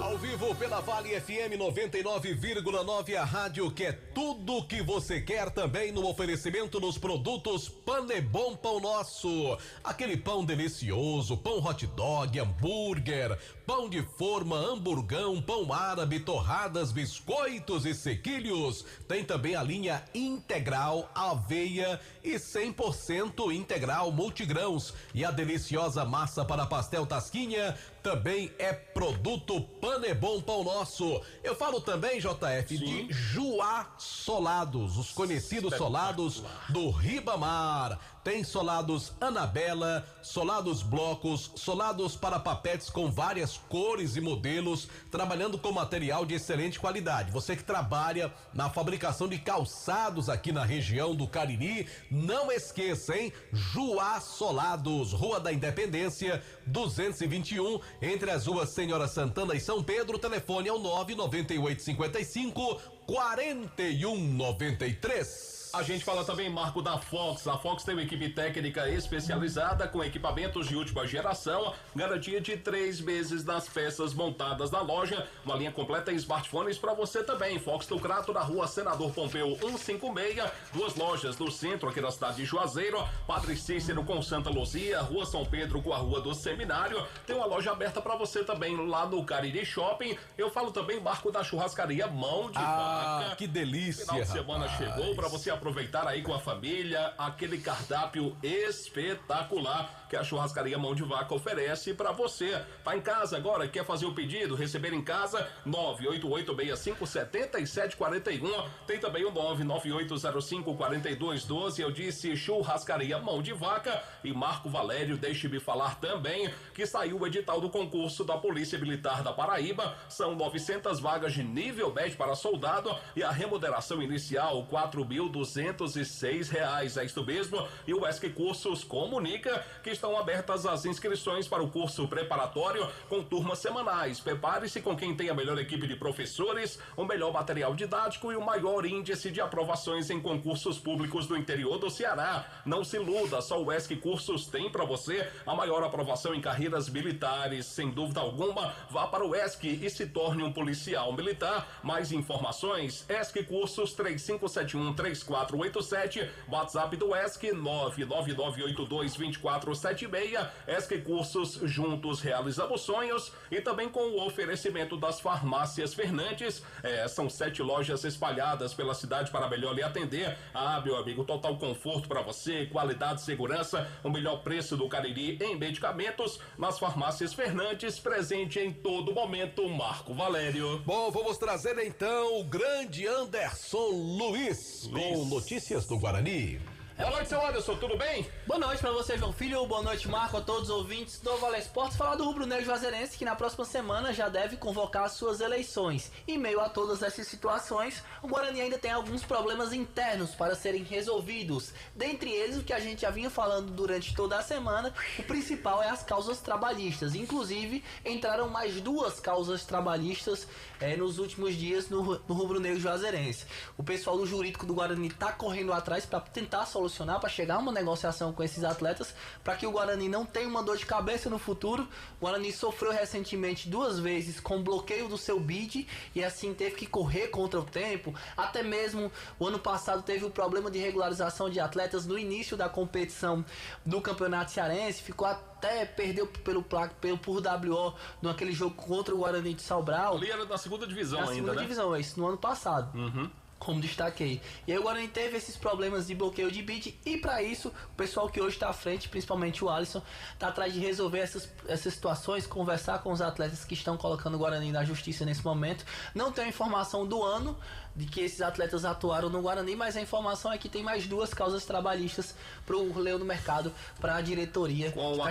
Ao vivo conosco pela Vale FM 99,9, a rádio que é tudo que você quer, também no oferecimento dos produtos Panebom Pão Nosso. Aquele pão delicioso, pão hot dog, hambúrguer, pão de forma, hamburgão, pão árabe, torradas, biscoitos e sequilhos. Tem também a linha integral, aveia e 100% integral multigrãos. E a deliciosa massa para pastel Tasquinha também é produto Panebom Pão Nosso. Eu falo também, JF, de Juá Solados, os conhecidos solados do Ribamar. Tem solados Anabela, solados blocos, solados para papetes com várias cores e modelos, trabalhando com material de excelente qualidade. Você que trabalha na fabricação de calçados aqui na região do Cariri, não esqueça, hein? Juá Solados, Rua da Independência, 221, entre as ruas Senhora Santana e São Pedro. O telefone é o 99855 4193. A gente fala também, Marco, da Fox. A Fox tem uma equipe técnica especializada com equipamentos de última geração, garantia de 3 meses nas peças montadas na loja, uma linha completa em smartphones para você também. Fox do Crato, na rua Senador Pompeu 156, 2 lojas no centro aqui da cidade de Juazeiro, Padre Cícero com Santa Luzia, rua São Pedro com a rua do Seminário. Tem uma loja aberta para você também lá no Cariri Shopping. Eu falo também, Marco, da churrascaria Mão de Vaca. Que delícia! Final de semana chegou para você aproveitar aí com a família aquele cardápio espetacular que a churrascaria Mão de Vaca oferece para você. Tá em casa agora, quer fazer o pedido, receber em casa, 988657741. Tem também o 998054212. Eu disse churrascaria Mão de Vaca. E Marco Valério, deixe-me falar também que saiu o edital do concurso da Polícia Militar da Paraíba. São 900 vagas de nível 10 para soldado e a remuneração inicial R$4.206. É isto mesmo. E o ESC Cursos comunica que estão abertas as inscrições para o curso preparatório com turmas semanais. Prepare-se com quem tem a melhor equipe de professores, o melhor material didático e o maior índice de aprovações em concursos públicos do interior do Ceará. Não se iluda, só o ESC Cursos tem para você a maior aprovação em carreiras militares. Sem dúvida alguma, vá para o ESC e se torne um policial militar. Mais informações, ESC Cursos 3571-3487, WhatsApp do ESC 999822476. ESC Cursos, juntos realizamos sonhos. E também com o oferecimento das farmácias Fernandes. São 7 lojas espalhadas pela cidade para melhor lhe atender. Meu amigo, total conforto para você, qualidade, segurança, o melhor preço do Cariri em medicamentos nas farmácias Fernandes, presente em todo momento. Marco Valério. Bom, vamos trazer então o grande Anderson Luiz com notícias do Guarani. Boa noite, seu Anderson, tudo bem? Boa noite pra você, João Filho. Boa noite, Marco, a todos os ouvintes do Vale Esportes. Falar do Rubro Negro Juazeirense, que na próxima semana já deve convocar as suas eleições. Em meio a todas essas situações, o Guarani ainda tem alguns problemas internos para serem resolvidos. Dentre eles, o que a gente já vinha falando durante toda a semana, o principal é as causas trabalhistas. Inclusive, entraram mais 2 causas trabalhistas nos últimos dias no Rubro Negro Juazeirense. O pessoal do jurídico do Guarani está correndo atrás para tentar solucionar, para chegar a uma negociação com esses atletas, para que o Guarani não tenha uma dor de cabeça no futuro. O Guarani sofreu recentemente 2 vezes com bloqueio do seu bid e assim teve que correr contra o tempo. Até mesmo o ano passado teve o problema de regularização de atletas no início da competição do Campeonato Cearense, ficou até perdeu por WO naquele jogo contra o Guarani de Sobral. Ali era da segunda divisão ainda, segunda divisão, isso no ano passado. Como destaquei. E aí o Guarani teve esses problemas de bloqueio de bid, e para isso o pessoal que hoje está à frente, principalmente o Alisson, está atrás de resolver essas situações, conversar com os atletas que estão colocando o Guarani na justiça nesse momento. Não tem informação do ano de que esses atletas atuaram no Guarani, mas a informação é que tem mais 2 causas trabalhistas para o leão no mercado, para a diretoria. Com o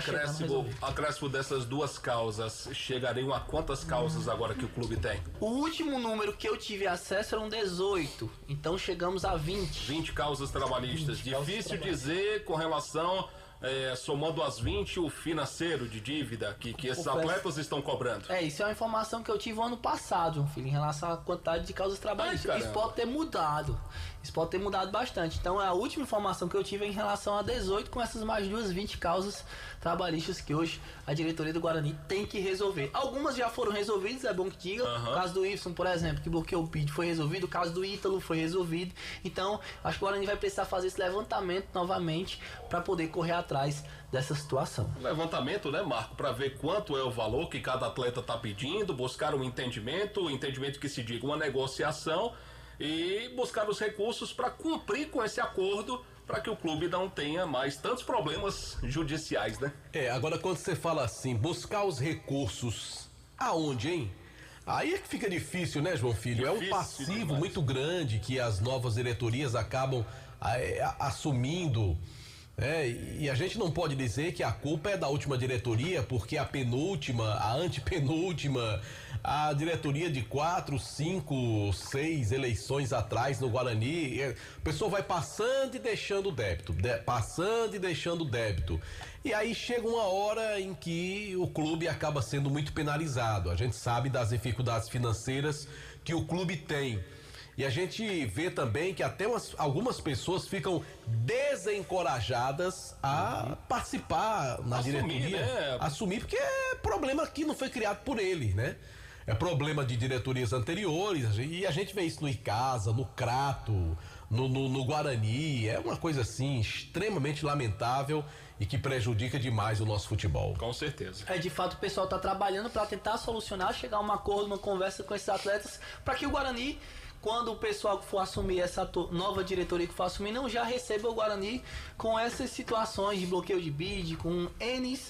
acréscimo dessas 2 causas, chegariam a quantas causas agora que o clube tem? O último número que eu tive acesso eram 18. Então chegamos a 20. 20 causas trabalhistas. Difícil dizer com relação somando as 20, o financeiro de dívida que esses atletas estão cobrando. Isso é uma informação que eu tive ano passado, meu filho, em relação à quantidade de causas trabalhistas. Isso pode ter mudado. Isso pode ter mudado bastante. Então, a última informação que eu tive é em relação a 18, com essas mais duas 20 causas trabalhistas que hoje a diretoria do Guarani tem que resolver. Algumas já foram resolvidas, é bom que diga. O caso do Ibson, por exemplo, que bloqueou o PID, foi resolvido. O caso do Ítalo foi resolvido. Então, acho que o Guarani vai precisar fazer esse levantamento novamente para poder correr atrás dessa situação. Levantamento, né, Marco, para ver quanto é o valor que cada atleta está pedindo, buscar um entendimento que se diga uma negociação e buscar os recursos para cumprir com esse acordo, para que o clube não tenha mais tantos problemas judiciais, né? Agora quando você fala assim, buscar os recursos aonde, hein? Aí é que fica difícil, né, João Filho? É um passivo muito grande que as novas diretorias acabam assumindo. E a gente não pode dizer que a culpa é da última diretoria, porque a penúltima, a antepenúltima, a diretoria de 4, 5, 6 eleições atrás no Guarani, a pessoa vai passando e deixando débito, passando e deixando débito. E aí chega uma hora em que o clube acaba sendo muito penalizado. A gente sabe das dificuldades financeiras que o clube tem. E a gente vê também que até algumas pessoas ficam desencorajadas a participar na diretoria. Né? Assumir, porque é problema que não foi criado por ele, né? É problema de diretorias anteriores, e a gente vê isso no Icasa, no Crato, no Guarani. É uma coisa assim extremamente lamentável e que prejudica demais o nosso futebol. Com certeza. De fato, o pessoal está trabalhando para tentar solucionar, chegar a um acordo, uma conversa com esses atletas, para que o Guarani, quando o pessoal que for assumir essa nova diretoria que for assumir, não já receba o Guarani com essas situações de bloqueio de bid, com N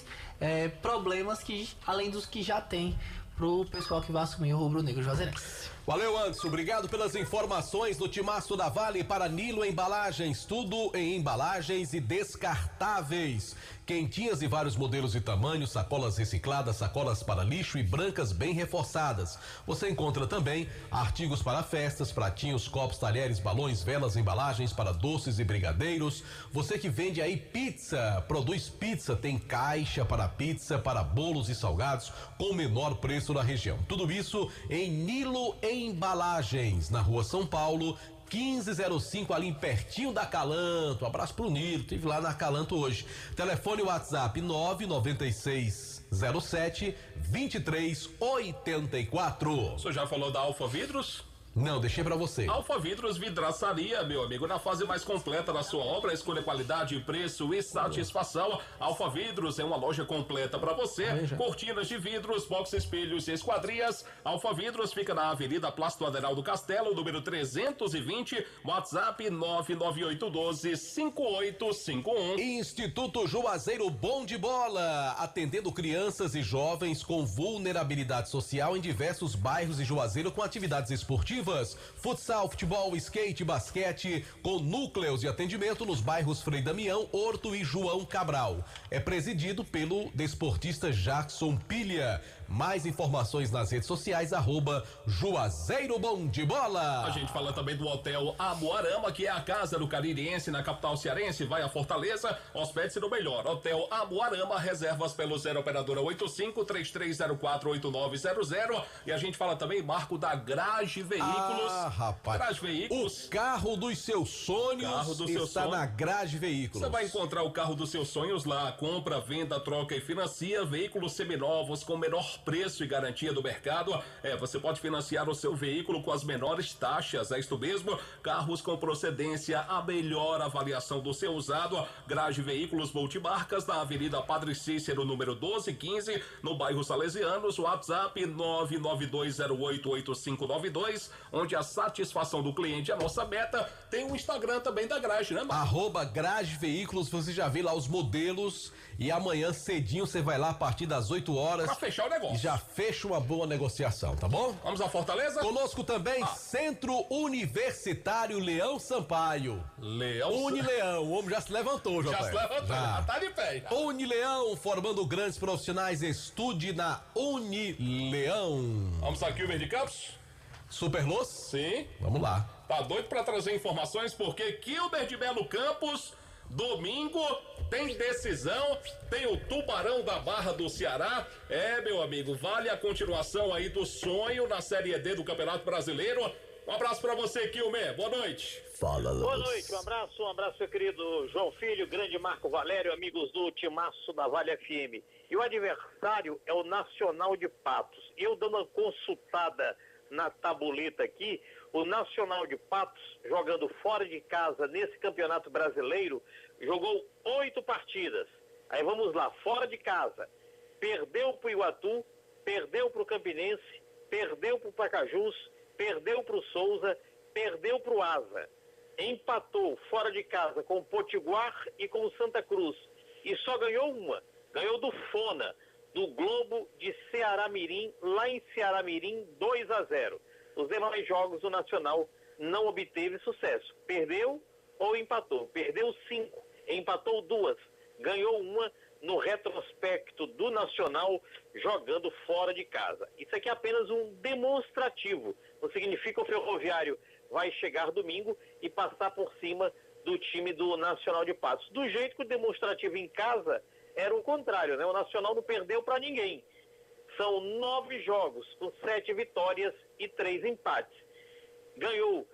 problemas que, além dos que já tem pro pessoal que vai assumir o rubro-negro juazeirense. Valeu, Anderson. Obrigado pelas informações do Timaço da Vale para Nilo Embalagens. Tudo em embalagens e descartáveis. Quentinhas e vários modelos e tamanhos, sacolas recicladas, sacolas para lixo e brancas bem reforçadas. Você encontra também artigos para festas, pratinhos, copos, talheres, balões, velas, embalagens para doces e brigadeiros. Você que vende aí pizza, produz pizza, tem caixa para pizza, para bolos e salgados com o menor preço da região. Tudo isso em Nilo Embalagens, na Rua São Paulo, 1505, ali pertinho da Calanto. Um abraço pro Nilo, estive lá na Calanto hoje. Telefone WhatsApp 99607-2384. O senhor já falou da Alfa Vidros? Não, deixei pra você. Alfa Vidros Vidraçaria, meu amigo, na fase mais completa da sua obra, escolha qualidade, preço e satisfação. Alfa Vidros é uma loja completa pra você. Cortinas de vidros, box espelhos e esquadrias. Alfa Vidros fica na Avenida Plácido Aderaldo Castelo, número 320, WhatsApp 99812-5851. Instituto Juazeiro Bom de Bola, atendendo crianças e jovens com vulnerabilidade social em diversos bairros de Juazeiro com atividades esportivas, futsal, futebol, skate, basquete, com núcleos de atendimento nos bairros Frei Damião, Horto e João Cabral. É presidido pelo desportista Jackson Pilha. Mais informações nas redes sociais, @Juazeiro Bom de Bola. A gente fala também do Hotel Amoarama, que é a casa do caririense na capital cearense. Vai a Fortaleza, hospede-se no melhor. Hotel Amoarama, reservas pelo 0 operadora 85-3304-8900. E a gente fala também, Marco, da Grage Veículos. Rapaz. Grage Veículos. O carro dos seus sonhos está na Grage Veículos. Você vai encontrar o carro dos seus sonhos lá. Compra, venda, troca e financia. Veículos seminovos com menor preço e garantia do mercado. Você pode financiar o seu veículo com as menores taxas, é isto mesmo. Carros com procedência, a melhor avaliação do seu usado. Grage Veículos Multimarcas, na Avenida Padre Cícero, número 1215, no bairro Salesianos. WhatsApp 992088592, onde a satisfação do cliente é a nossa meta. Tem o Instagram também da Grage, né, Marcos? @Grage Veículos, você já vê lá os modelos e amanhã cedinho você vai lá a partir das 8 horas. Pra fechar o negócio. E já fecha uma boa negociação, tá bom? Vamos a Fortaleza? Conosco também, Centro Universitário Leão Sampaio. Unileão, o homem já se levantou, Jota. Já se levantou, já tá de pé. Unileão, formando grandes profissionais, estude na Unileão. Vamos aqui, o de Campos? Superluz? Sim. Vamos lá. Tá doido pra trazer informações, porque Kilber de Melo Campos Domingo tem decisão, tem o Tubarão da Barra do Ceará. Meu amigo, vale a continuação aí do sonho na Série D do Campeonato Brasileiro. Um abraço pra você, Kilmer. Boa noite. Fala, Luz. Boa noite, um abraço, meu querido João Filho, grande Marco Valério, amigos do Timaço da Vale FM. E o adversário é o Nacional de Patos. Eu dando uma consultada na tabuleta aqui, o Nacional de Patos, jogando fora de casa nesse Campeonato Brasileiro, jogou 8 partidas. Aí vamos lá, fora de casa, perdeu pro Iguatu, perdeu pro Campinense, perdeu pro Pacajus, perdeu pro Souza, perdeu pro Asa. Empatou fora de casa com o Potiguar e com o Santa Cruz. E só ganhou uma. Ganhou do Fona, do Globo de Ceará-Mirim, lá em Ceará-Mirim, 2-0. Os demais jogos do Nacional não obteve sucesso. Perdeu ou empatou. Perdeu 5, empatou 2, ganhou uma no retrospecto do Nacional jogando fora de casa. Isso aqui é apenas um demonstrativo. Não significa que o Ferroviário vai chegar domingo e passar por cima do time do Nacional de Patos. Do jeito que o demonstrativo em casa era o contrário, né? O Nacional não perdeu para ninguém. São 9 jogos, com 7 vitórias e 3 empates. Ganhou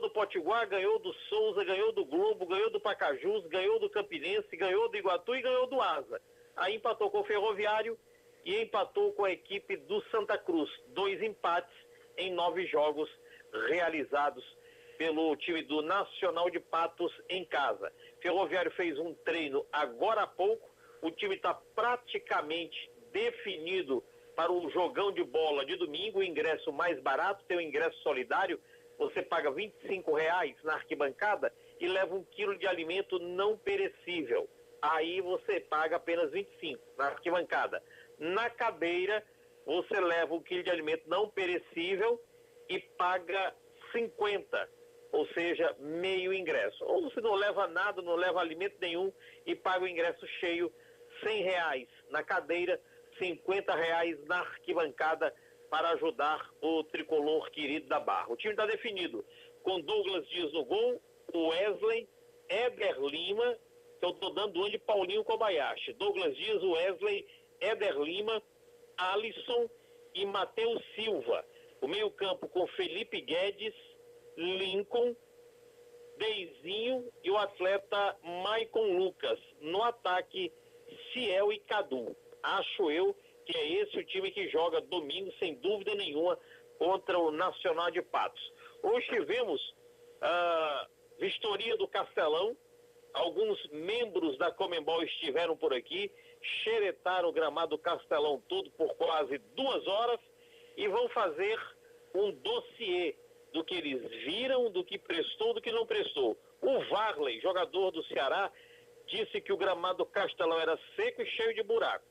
do Potiguar, ganhou do Souza, ganhou do Globo, ganhou do Pacajus, ganhou do Campinense, ganhou do Iguatu e ganhou do Asa. Aí empatou com o Ferroviário e empatou com a equipe do Santa Cruz. 2 empates em 9 jogos realizados pelo time do Nacional de Patos em casa. Ferroviário fez um treino agora há pouco. O time está praticamente definido para o jogão de bola de domingo. O ingresso mais barato, tem o ingresso solidário. Você paga R$ 25,00 na arquibancada e leva 1 quilo de alimento não perecível. Aí você paga apenas 25 na arquibancada. Na cadeira, você leva 1 quilo de alimento não perecível e paga 50, ou seja, meio ingresso. Ou você não leva nada, não leva alimento nenhum e paga o ingresso cheio, R$100 na cadeira, R$50 na arquibancada para ajudar o tricolor querido da Barra. O time está definido com Douglas Dias no gol, Wesley, Éder Lima, que eu estou dando onde Paulinho Kobayashi. Douglas Dias, Wesley, Éder Lima, Alisson e Matheus Silva. O meio-campo com Felipe Guedes, Lincoln, Deizinho e o atleta Maicon Lucas. No ataque, Ciel e Cadu. Acho eu que é esse o time que joga domingo, sem dúvida nenhuma, contra o Nacional de Patos. Hoje tivemos a vistoria do Castelão. Alguns membros da Conmebol estiveram por aqui, xeretaram o gramado do Castelão todo por quase 2 horas e vão fazer um dossiê do que eles viram, do que prestou, do que não prestou. O Varley, jogador do Ceará, disse que o gramado do Castelão era seco e cheio de buraco.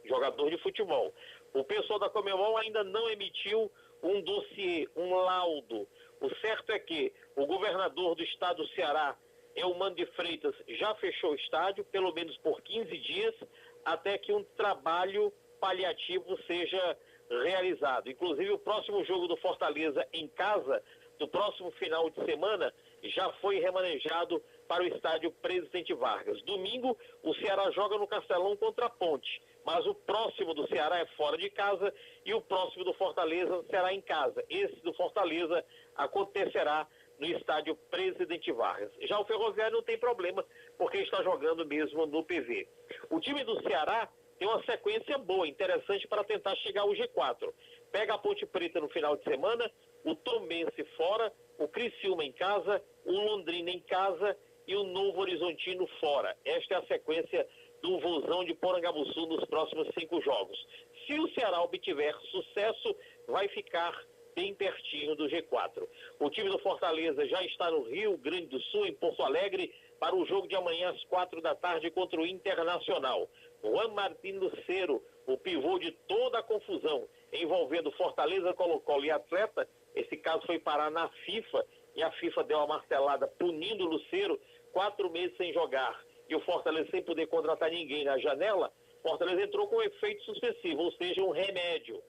Jogador de futebol. O pessoal da Conmebol ainda não emitiu um dossiê, um laudo. O certo é que o governador do estado do Ceará, Eumano de Freitas, já fechou o estádio, pelo menos por 15 dias, até que um trabalho paliativo seja realizado. Inclusive, o próximo jogo do Fortaleza em casa, do próximo final de semana, já foi remanejado para o estádio Presidente Vargas. Domingo, o Ceará joga no Castelão contra a Ponte, mas o próximo do Ceará é fora de casa e o próximo do Fortaleza será em casa. Esse do Fortaleza acontecerá no estádio Presidente Vargas. Já o Ferroviário não tem problema, porque está jogando mesmo no PV. O time do Ceará tem uma sequência boa, interessante para tentar chegar ao G4. Pega a Ponte Preta no final de semana, o Tombense fora, o Criciúma em casa, o Londrina em casa e o Novo Horizontino fora. Esta é a sequência do Vozão de Porangabuçu nos próximos 5 jogos. Se o Ceará obtiver sucesso, vai ficar bem pertinho do G4. O time do Fortaleza já está no Rio Grande do Sul, em Porto Alegre, para o jogo de amanhã às 4 da tarde contra o Internacional. Juan Martín Lucero, o pivô de toda a confusão envolvendo Fortaleza, Colo-Colo e Atleta, esse caso foi parar na FIFA e a FIFA deu uma martelada punindo o Lucero, 4 meses sem jogar e o Fortaleza sem poder contratar ninguém na janela. Fortaleza entrou com um efeito suspensivo, ou seja, um remédio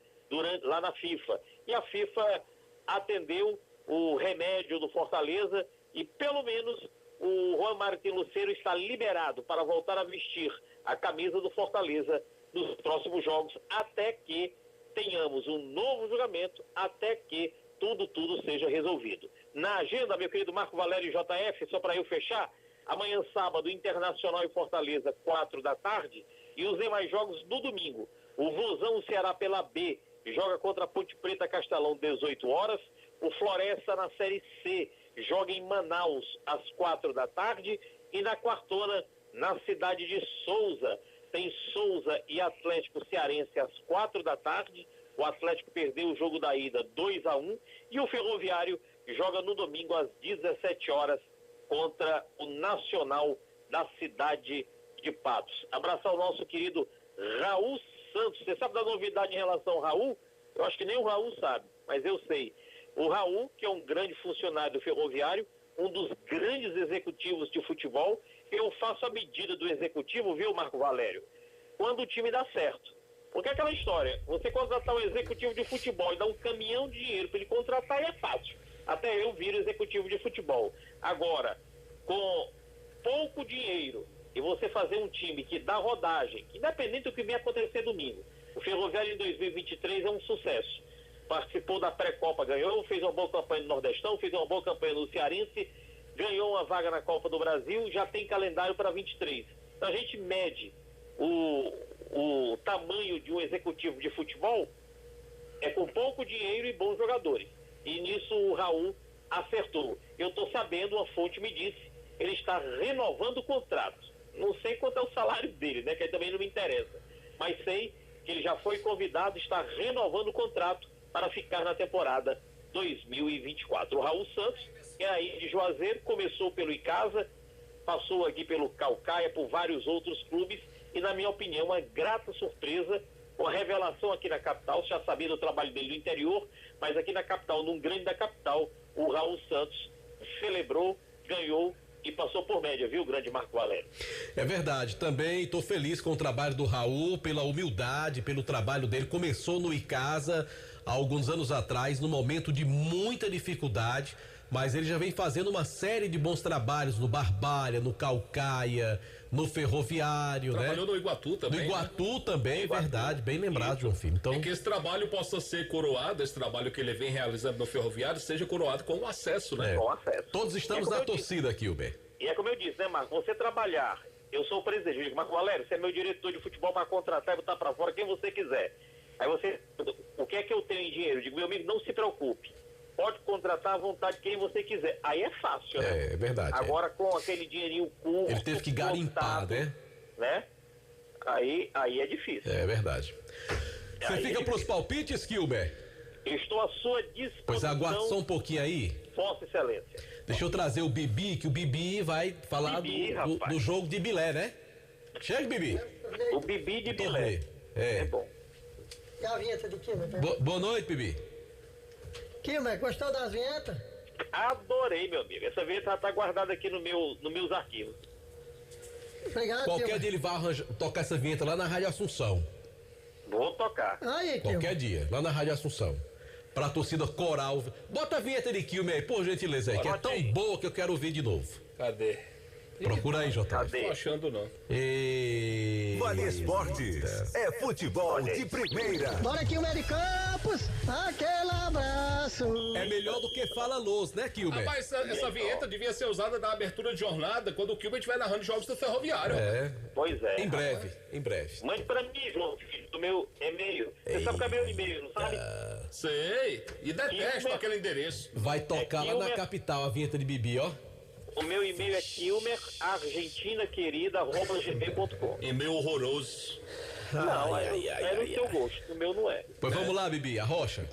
lá na FIFA. E a FIFA atendeu o remédio do Fortaleza e pelo menos o Juan Martín Lucero está liberado para voltar a vestir a camisa do Fortaleza nos próximos jogos, até que tenhamos um novo julgamento, até que tudo seja resolvido. Na agenda, meu querido Marco Valério JF, só para eu fechar, amanhã sábado, Internacional e Fortaleza, 4 da tarde, e os demais jogos no domingo. O Vozão Ceará pela B joga contra a Ponte Preta Castelão, 18 horas. O Floresta na Série C joga em Manaus às 4 da tarde. E na quartona, na cidade de Souza, tem Souza e Atlético Cearense às 4 da tarde. O Atlético perdeu o jogo da ida 2-1. E o Ferroviário joga no domingo às 17 horas contra o Nacional da cidade de Patos. Abraçar o nosso querido Raul Santos. Você sabe da novidade em relação ao Raul? Eu acho que nem o Raul sabe, mas eu sei. O Raul, que é um grande funcionário do Ferroviário, um dos grandes executivos de futebol, eu faço a medida do executivo, viu, Marco Valério? Quando o time dá certo. Porque é aquela história, você contratar um executivo de futebol e dar um caminhão de dinheiro para ele contratar é fácil. Até eu viro executivo de futebol. Agora, com pouco dinheiro e você fazer um time que dá rodagem, independente do que venha acontecer domingo, o Ferroviário em 2023 é um sucesso. Participou da pré-copa, ganhou, fez uma boa campanha no Nordestão, fez uma boa campanha no Cearense, ganhou uma vaga na Copa do Brasil, já tem calendário para 23. Então a gente mede o tamanho de um executivo de futebol é com pouco dinheiro e bons jogadores. E nisso o Raul acertou. Eu estou sabendo, uma fonte me disse, ele está renovando o contrato. Não sei quanto é o salário dele, né? Que aí também não me interessa. Mas sei que ele já foi convidado, está renovando o contrato para ficar na temporada 2024. O Raul Santos é aí de Juazeiro, começou pelo Icasa, passou aqui pelo Caucaia, por vários outros clubes e, na minha opinião, uma grata surpresa, uma revelação aqui na capital. Já sabia do trabalho dele no interior, mas aqui na capital, num grande da capital, o Raul Santos celebrou, ganhou e passou por média, viu, grande Marco Valério? É verdade, também estou feliz com o trabalho do Raul, pela humildade, pelo trabalho dele. Começou no Icasa há alguns anos atrás, num momento de muita dificuldade, mas ele já vem fazendo uma série de bons trabalhos no Barbalha, no Caucaia, no Ferroviário, Trabalhou no Iguatu também. No Iguatu, né? também, Iguatu. Verdade, bem lembrado, João Filho. Então, e que esse trabalho possa ser coroado, esse trabalho que ele vem realizando no Ferroviário, seja coroado com o acesso, né? Com acesso. Todos estamos na torcida aqui, Uber. E é como eu disse, né, Marco? Você trabalhar, eu sou o presidente, eu digo, Marco Valério, você é meu diretor de futebol para contratar e botar para fora quem você quiser. Aí você, o que é que eu tenho em dinheiro? Eu digo, meu amigo, não se preocupe. Pode contratar à vontade quem você quiser. Aí é fácil, né? É verdade. Agora com aquele dinheirinho curto. Ele teve que garimpar, né? Aí é difícil. É verdade. Você fica pros palpites, Kilber? Eu estou à sua disposição. Pois aguarda só um pouquinho aí. Vossa Excelência. Deixa eu trazer o Bibi, que o Bibi vai falar do jogo de Bilé, né? Chega, Bibi. O Bibi de Bilé. É bom. E a vinheta de Kilmer? Boa noite, Bibi. Kilmer, gostou das vinhetas? Adorei, meu amigo. Essa vinheta está guardada aqui nos meus arquivos. Obrigado, Qualquer dia ele vai tocar essa vinheta lá na Rádio Assunção. Vou tocar. Aí, Qualquer dia, lá na Rádio Assunção. Pra torcida coral. Bota a vinheta de Kilmer aí, por gentileza aí, que é tão boa que eu quero ouvir de novo. Cadê? Procura aí, Jota. Não tô achando, não. Vale Esportes é futebol de primeira. Bora, Kilmer de Campos, aquele abraço. É melhor do que Fala Luz, né, Kilmer? Rapaz, essa vinheta devia ser usada na abertura de jornada, quando o Kilmer estiver narrando jogos do Ferroviário. Pois é. Em breve. Mande pra mim, João, do meu e-mail. Você sabe que é meu e-mail, não sabe? Sei. E detesto aquele endereço. Vai tocar lá na capital a vinheta de Bibi, ó. O meu e-mail é kilmerargentinaquerida@gmail.com. E-mail horroroso. Não, é no seu gosto, o meu não é. Pois vamos lá, Bibi, a rocha.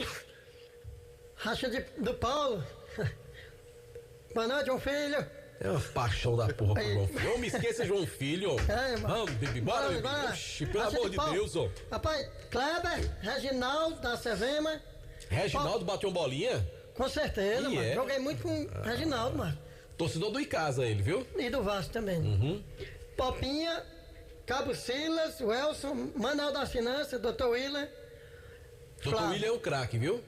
Racha do Paulo. Boa noite, João Filho. É uma paixão da porra pro João Filho. Não me esqueça, João Filho. Vamos, Bibi, bora, Bibi. Oxi, pelo amor de Deus, ó. Rapaz, Kleber, Reginaldo da Sevema. Reginaldo bateu uma bolinha? Com certeza, mano. É? Joguei muito com Reginaldo, mano. Torcedor do Icasa, ele, viu? E do Vasco também. Popinha, Cabo Silas, Welson, Manuel das Finanças, Dr. Willer. Dr. Willer é um craque, viu?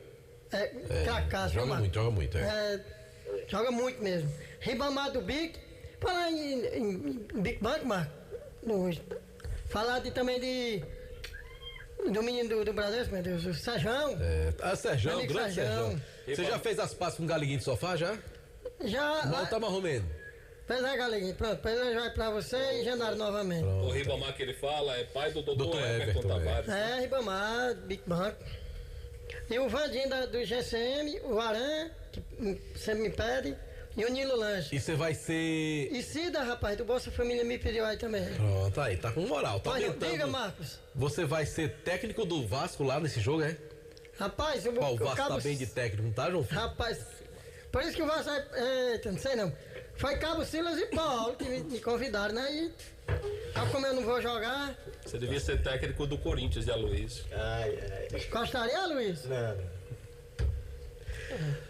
Cracaço, joga muito. joga muito mesmo. Ribamar do Bic, Falar em Big Bang, Marco. Falar também do menino do Brasil, meu Deus, o Sérgio. Sérgio, grande Sérgio. Você já fez as pazes com o Galiguinho de sofá, já? Já. Não, tá marromendo. Fez a Galiguinho, pronto. Depois ele vai pra você em janeiro novamente. Pronto. O Ribamar que ele fala é pai do doutor Everton Tavares. Ribamar, Big Bang. E o Vandinho do GCM, o Aran, que sempre me pede, e o Nilo Lange. E você vai ser... E Cida, rapaz, do Bolsa Família me pediu aí também. Pronto, aí, tá com moral, tá aumentando. Diga, Marcos. Você vai ser técnico do Vasco lá nesse jogo, é? Rapaz, o Vasco tá bem de técnico, não tá, João Filho? Rapaz, por isso que o Vasco vai... Eita, não sei não. Foi Cabo Silas e Paulo que me convidaram, né? E como eu não vou jogar... Você devia ser técnico do Corinthians, de Aloysio. Gostaria, Luiz? Não.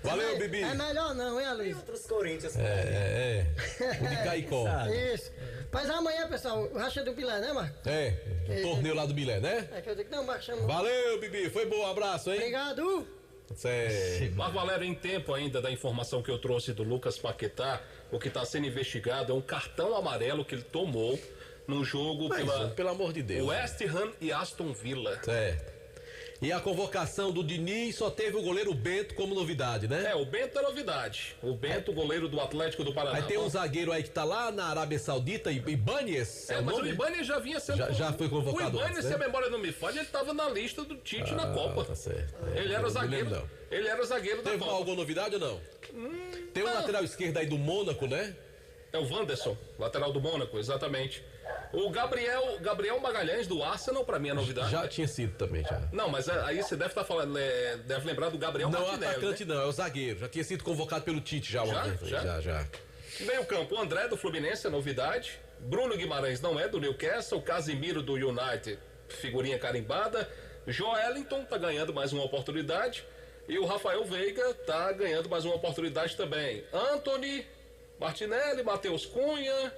Valeu, Bibi. É melhor não, hein, Luiz? Outros Corinthians. O de Caicó. Isso. Mas amanhã, pessoal, o racha do Bilé, né, Marco? O torneio lá do Bilé, né? É que eu digo, não, Marco, chama... Valeu, Bibi. Foi bom, abraço, hein? Obrigado. Mas, Valério, em tempo ainda da informação que eu trouxe do Lucas Paquetá, o que está sendo investigado é um cartão amarelo que ele tomou no jogo pelo amor de Deus. West Ham e Aston Villa. E a convocação do Diniz só teve o goleiro Bento como novidade, né? O Bento é novidade. O Bento, goleiro do Atlético do Paraná. Aí tem um zagueiro aí que tá lá na Arábia Saudita, Ibanez. Mas o Ibanez já vinha sendo... Já foi convocado. O Ibanez, se a memória não me falha, ele tava na lista do Tite na Copa. Tá certo. Ele era zagueiro. Ele era zagueiro da Copa. Teve alguma novidade ou não? Tem um lateral esquerdo aí do Mônaco, né? É o Wanderson, lateral do Mônaco, exatamente. O Gabriel Magalhães do Arsenal, pra mim é novidade. Já tinha sido também, já. Não, mas aí você deve estar falando, deve lembrar do Gabriel Martinelli. Não, atacante, né? Não, é o zagueiro. Já tinha sido convocado pelo Tite já. Já. Meio campo, o André do Fluminense é novidade. Bruno Guimarães não é do Newcastle. Casimiro do United, figurinha carimbada. Joelinton tá ganhando mais uma oportunidade. E o Rafael Veiga tá ganhando mais uma oportunidade também. Anthony, Martinelli, Matheus Cunha,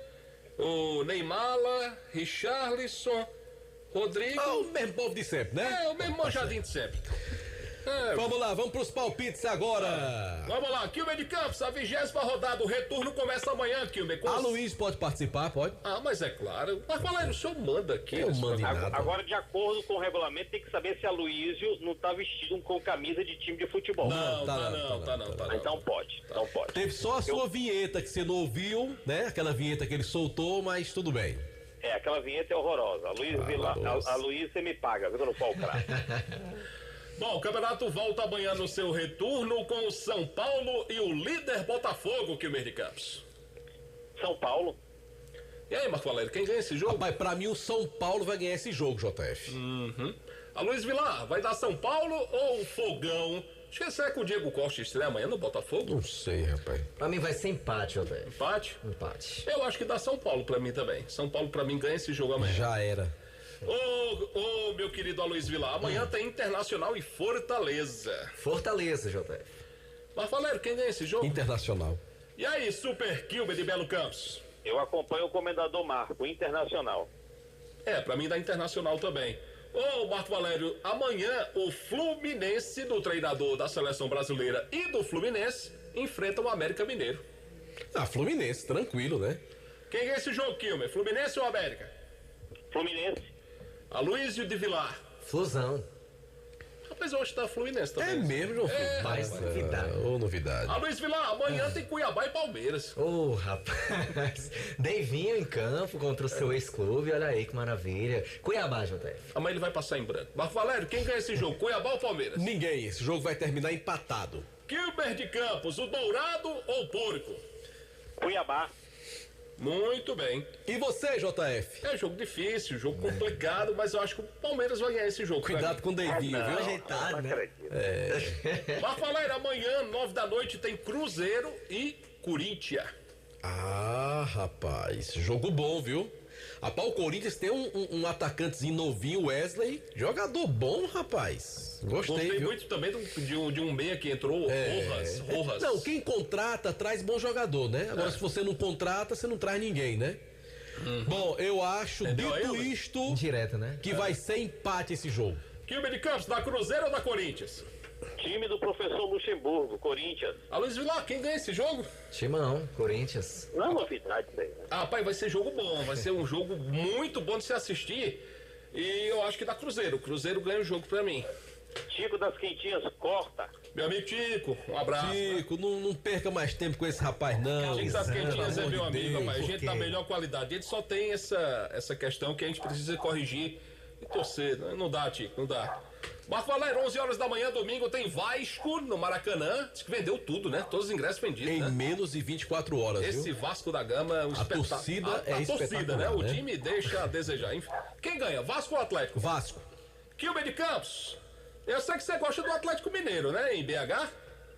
o Neymar, Richarlison, Rodrigo. O mesmo povo de sempre, né? O mesmo manjadinho de sempre. Vamos lá, vamos pros palpites agora. Vamos lá, Quilmer de Campos, a 20ª rodada, o retorno começa amanhã, Quilmer. A Luiz pode participar, pode? Mas é claro. Mas Valério, o senhor manda aqui. Eu mando nada. Agora, de acordo com o regulamento, tem que saber se a Luísio não tá vestido com camisa de time de futebol. Não. Então pode. Teve só a sua vinheta que você não ouviu, né? Aquela vinheta que ele soltou, mas tudo bem. Aquela vinheta é horrorosa. A Luísa você me paga, viu, que eu não for o craque. Bom, o campeonato volta amanhã no seu retorno com o São Paulo e o líder Botafogo, Quilmer de Campos. São Paulo. E aí, Marco Valério, quem ganha esse jogo? Rapaz, pra mim o São Paulo vai ganhar esse jogo, JF. A Luiz Vilar, vai dar São Paulo ou Fogão? Acho que será que o Diego Costa estreia amanhã no Botafogo? Não sei, rapaz. Pra mim vai ser empate, JF. Empate? Empate. Eu acho que dá São Paulo pra mim também. São Paulo pra mim ganha esse jogo amanhã. Já era. Ô, meu querido Aloysio Vilar, amanhã tem Internacional e Fortaleza. Fortaleza, JF. Mas, Valério, quem ganha esse jogo? Internacional. E aí, Super Quilmer de Belo Campos? Eu acompanho o comendador Marco, Internacional. Pra mim dá Internacional também. Ô, Marco Valério, amanhã o Fluminense, do treinador da Seleção Brasileira e do Fluminense, enfrenta o América Mineiro. Fluminense, tranquilo, né? Quem ganha esse jogo, Quilmer? Fluminense ou América? Fluminense. Aloysio de Vilar. Flusão. Rapaz, eu acho que tá Fluminense também. É mesmo, João Filho? Mais novidade. A Luiz Vilar, amanhã tem Cuiabá e Palmeiras. Rapaz. Deivinho em campo contra o seu ex-clube, olha aí que maravilha. Cuiabá, JF. Amanhã ele vai passar em branco. Mas, Valério, quem ganha esse jogo? Cuiabá ou Palmeiras? Ninguém. Esse jogo vai terminar empatado. Quilmer de Campos, o Dourado ou o Porco? Cuiabá. Muito bem. E você, JF? É jogo difícil, jogo complicado, mas eu acho que o Palmeiras vai ganhar esse jogo. Cuidado com o Deivinho, viu? Ajeitado, né? Mas, Valério, amanhã, 9 da noite, tem Cruzeiro e Corinthians. Rapaz, jogo bom, viu? O Corinthians tem um atacantezinho novinho, Wesley, jogador bom, rapaz. Gostei viu? Muito também de um meia que entrou, Rojas. Não, quem contrata traz bom jogador, né? Agora, se você não contrata, você não traz ninguém, né? Bom, eu acho, dito isto, direto, né? Que vai ser empate esse jogo. Quilmer de Campos, da Cruzeiro ou da Corinthians? Time do professor Luxemburgo, Corinthians. Luiz Vilar, quem ganha esse jogo? Timão, Corinthians. Não é novidade isso aí, né? Rapaz, vai ser jogo bom, vai ser um jogo muito bom de se assistir. E eu acho que dá Cruzeiro. O Cruzeiro ganha o jogo pra mim. Tico das Quentinhas, corta. Meu amigo Tico, um abraço. Tico, não perca mais tempo com esse rapaz, não. Tico das Quentinhas é meu amigo, Deus, rapaz. Gente da melhor qualidade. Ele só tem essa questão que a gente precisa corrigir e torcer. Não dá, Tico, não dá. Marco Valério, 11 horas da manhã, domingo, tem Vasco no Maracanã. Diz que vendeu tudo, né? Todos os ingressos vendidos, em menos de 24 horas, Esse viu? Vasco da Gama é um espetáculo. Torcida é a torcida, né? espetacular, O né? time deixa a desejar. Enfim, quem ganha, Vasco ou Atlético? Vasco. Quilber de Campos. Eu sei que você gosta do Atlético Mineiro, né? Em BH?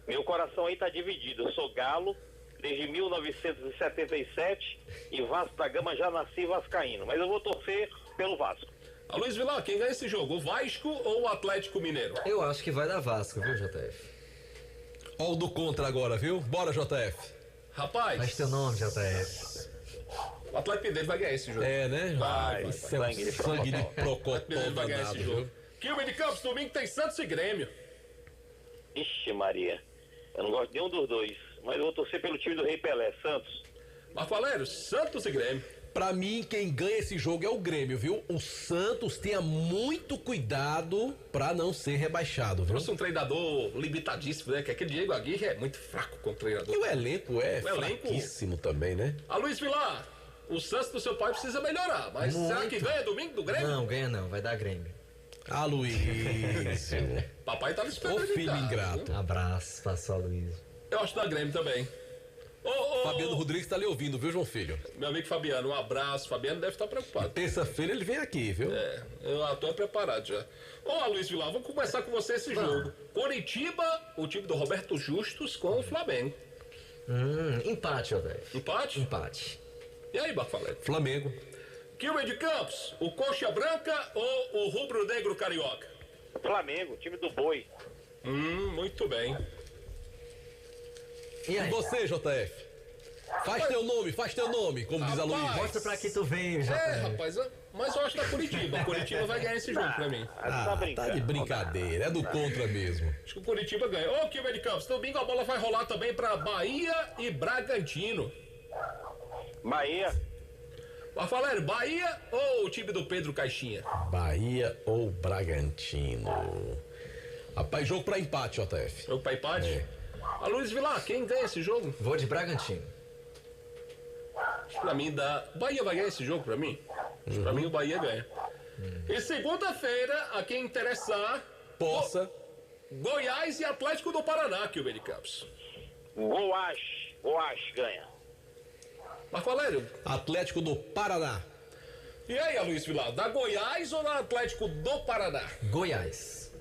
Meu coração aí tá dividido. Eu sou galo desde 1977 e Vasco da Gama já nasci vascaíno. Mas eu vou torcer pelo Vasco. Luiz Vilar, quem ganha esse jogo? O Vasco ou o Atlético Mineiro? Eu acho que vai dar Vasco, viu, JF? Ó o do contra agora, viu? Bora, JF. Rapaz. Faz teu nome, JF. O Atlético Mineiro vai ganhar esse jogo. É, né? Vai. Isso é um sangue de O Atlético procotó Mineiro vai ganhar esse danado, jogo. viu? Quilber de Campos, domingo tem Santos e Grêmio. Ixi, Maria. Eu não gosto de nenhum dos dois. Mas eu vou torcer pelo time do Rei Pelé, Santos. Marco Valério, Santos e Grêmio. Pra mim, quem ganha esse jogo é o Grêmio, viu? O Santos tenha muito cuidado pra não ser rebaixado, viu? Trouxe um treinador limitadíssimo, né? Que aquele Diego Aguirre é muito fraco como treinador. E o elenco é fraquíssimo também, né? Luiz Vilar, o Santos do seu pai precisa melhorar, mas Muito. será que ganha domingo do Grêmio? Não, ganha não, vai dar Grêmio. Luiz. Papai tá me esperando. Ô filho em casa, ingrato. viu? Abraço, passou a Luiz. Eu acho da Grêmio também. Fabiano Rodrigues tá lhe ouvindo, viu, João Filho? Meu amigo Fabiano, um abraço. Fabiano deve estar preocupado. Terça-feira ele vem aqui, viu? Eu tô preparado já. Luiz Vilar, vamos começar com você esse jogo. Coritiba, o time do Roberto Justus com o Flamengo. Empate, JF. Empate? Empate. E aí, Marco Valério? Flamengo. Quilber de Campos, o Coxa Branca ou o Rubro Negro Carioca? Flamengo, time do Boi. Muito bem. E aí? Você, JF? Faz teu nome, como diz a Luiz. Mostra pra que tu veio, JF. Rapaz, mas eu acho da Curitiba. Curitiba vai ganhar esse jogo pra mim. Tá de brincadeira, é do contra mesmo. Acho que o Curitiba ganha. Quilber de Campos, domingo a bola vai rolar também pra Bahia e Bragantino. Bahia. Marco Valério, Bahia ou o time do Pedro Caixinha? Bahia ou Bragantino? Rapaz, jogo pra empate, JF. Jogo pra empate? Luiz Vilar, quem ganha esse jogo? Vou de Bragantino. Pra mim dá. Bahia vai ganhar esse jogo pra mim? Pra mim o Bahia ganha. E segunda-feira, a quem interessar. Poça. Goiás e Atlético do Paraná, Quilber de Campos. Goiás ganha. Marco Valério. Atlético do Paraná. E aí, Luiz Vilar, da Goiás ou da Atlético do Paraná? Goiás.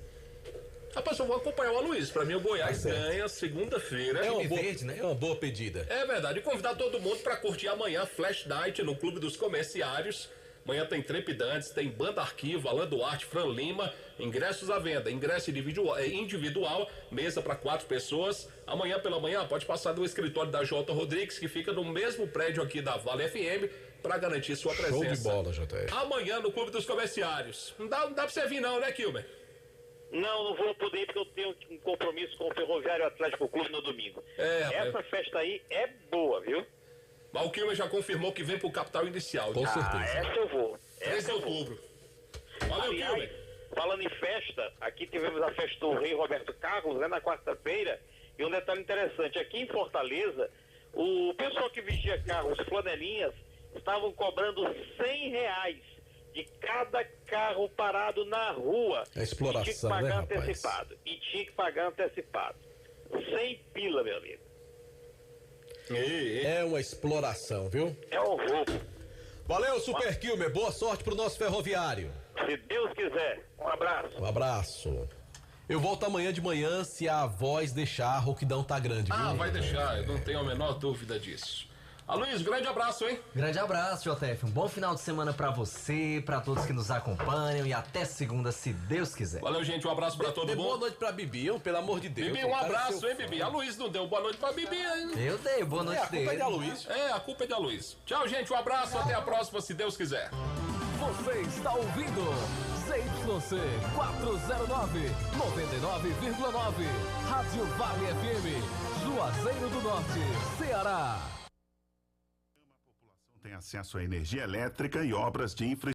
Rapaz, eu vou acompanhar o Luiz. Pra mim, o Goiás ganha segunda-feira. É uma boa pedida. É verdade. E convidar todo mundo pra curtir amanhã Flash Night no Clube dos Comerciários. Amanhã tem Trepidantes, tem Banda Arquivo, Alan Duarte, Fran Lima, ingressos à venda, ingresso individual, mesa para 4 pessoas. Amanhã pela manhã pode passar do escritório da J. Rodrigues, que fica no mesmo prédio aqui da Vale FM, para garantir sua presença. Show de bola, JF. Amanhã no Clube dos Comerciários. Não dá pra você vir não, né, Quilber? Não vou poder porque eu tenho um compromisso com o Ferroviário Atlético Clube no domingo. Essa festa aí é boa, viu? Mas o Quilmer já confirmou que vem pro capital inicial. Com certeza. Essa eu vou. 3 de outubro. Valeu, Quilmer. Falando em festa, aqui tivemos a festa do Rei Roberto Carlos, né, na quarta-feira. E um detalhe interessante, aqui em Fortaleza, o pessoal que vestia carros flanelinhas estavam cobrando R$100 de cada carro parado na rua. É exploração, e tinha que pagar, né, antecipado. E tinha que pagar antecipado. 100 pila, meu amigo. É uma exploração, viu? É um roubo. Valeu, Super Quilmer. Boa sorte pro nosso ferroviário. Se Deus quiser. Um abraço. Um abraço. Eu volto amanhã de manhã se a voz deixar, a rouquidão tá grande, viu? Vai deixar, eu não tenho a menor dúvida disso. Luiz, grande abraço, hein? Grande abraço, JF. Um bom final de semana pra você, pra todos que nos acompanham e até segunda, se Deus quiser. Valeu, gente. Um abraço pra todo mundo. Boa noite pra Bibi, pelo amor de Deus. Bibi, um abraço, hein, Bibi? A Luiz não deu boa noite pra Bibi ainda. Eu dei, boa noite dele. A culpa é da Luiz. A culpa é da Luiz. Tchau, gente. Um abraço. Até a próxima, se Deus quiser. Você está ouvindo ZYD ZYC 409, 99,9. Rádio Vale FM, Juazeiro do Norte, Ceará. Tem acesso à energia elétrica e obras de infraestrutura.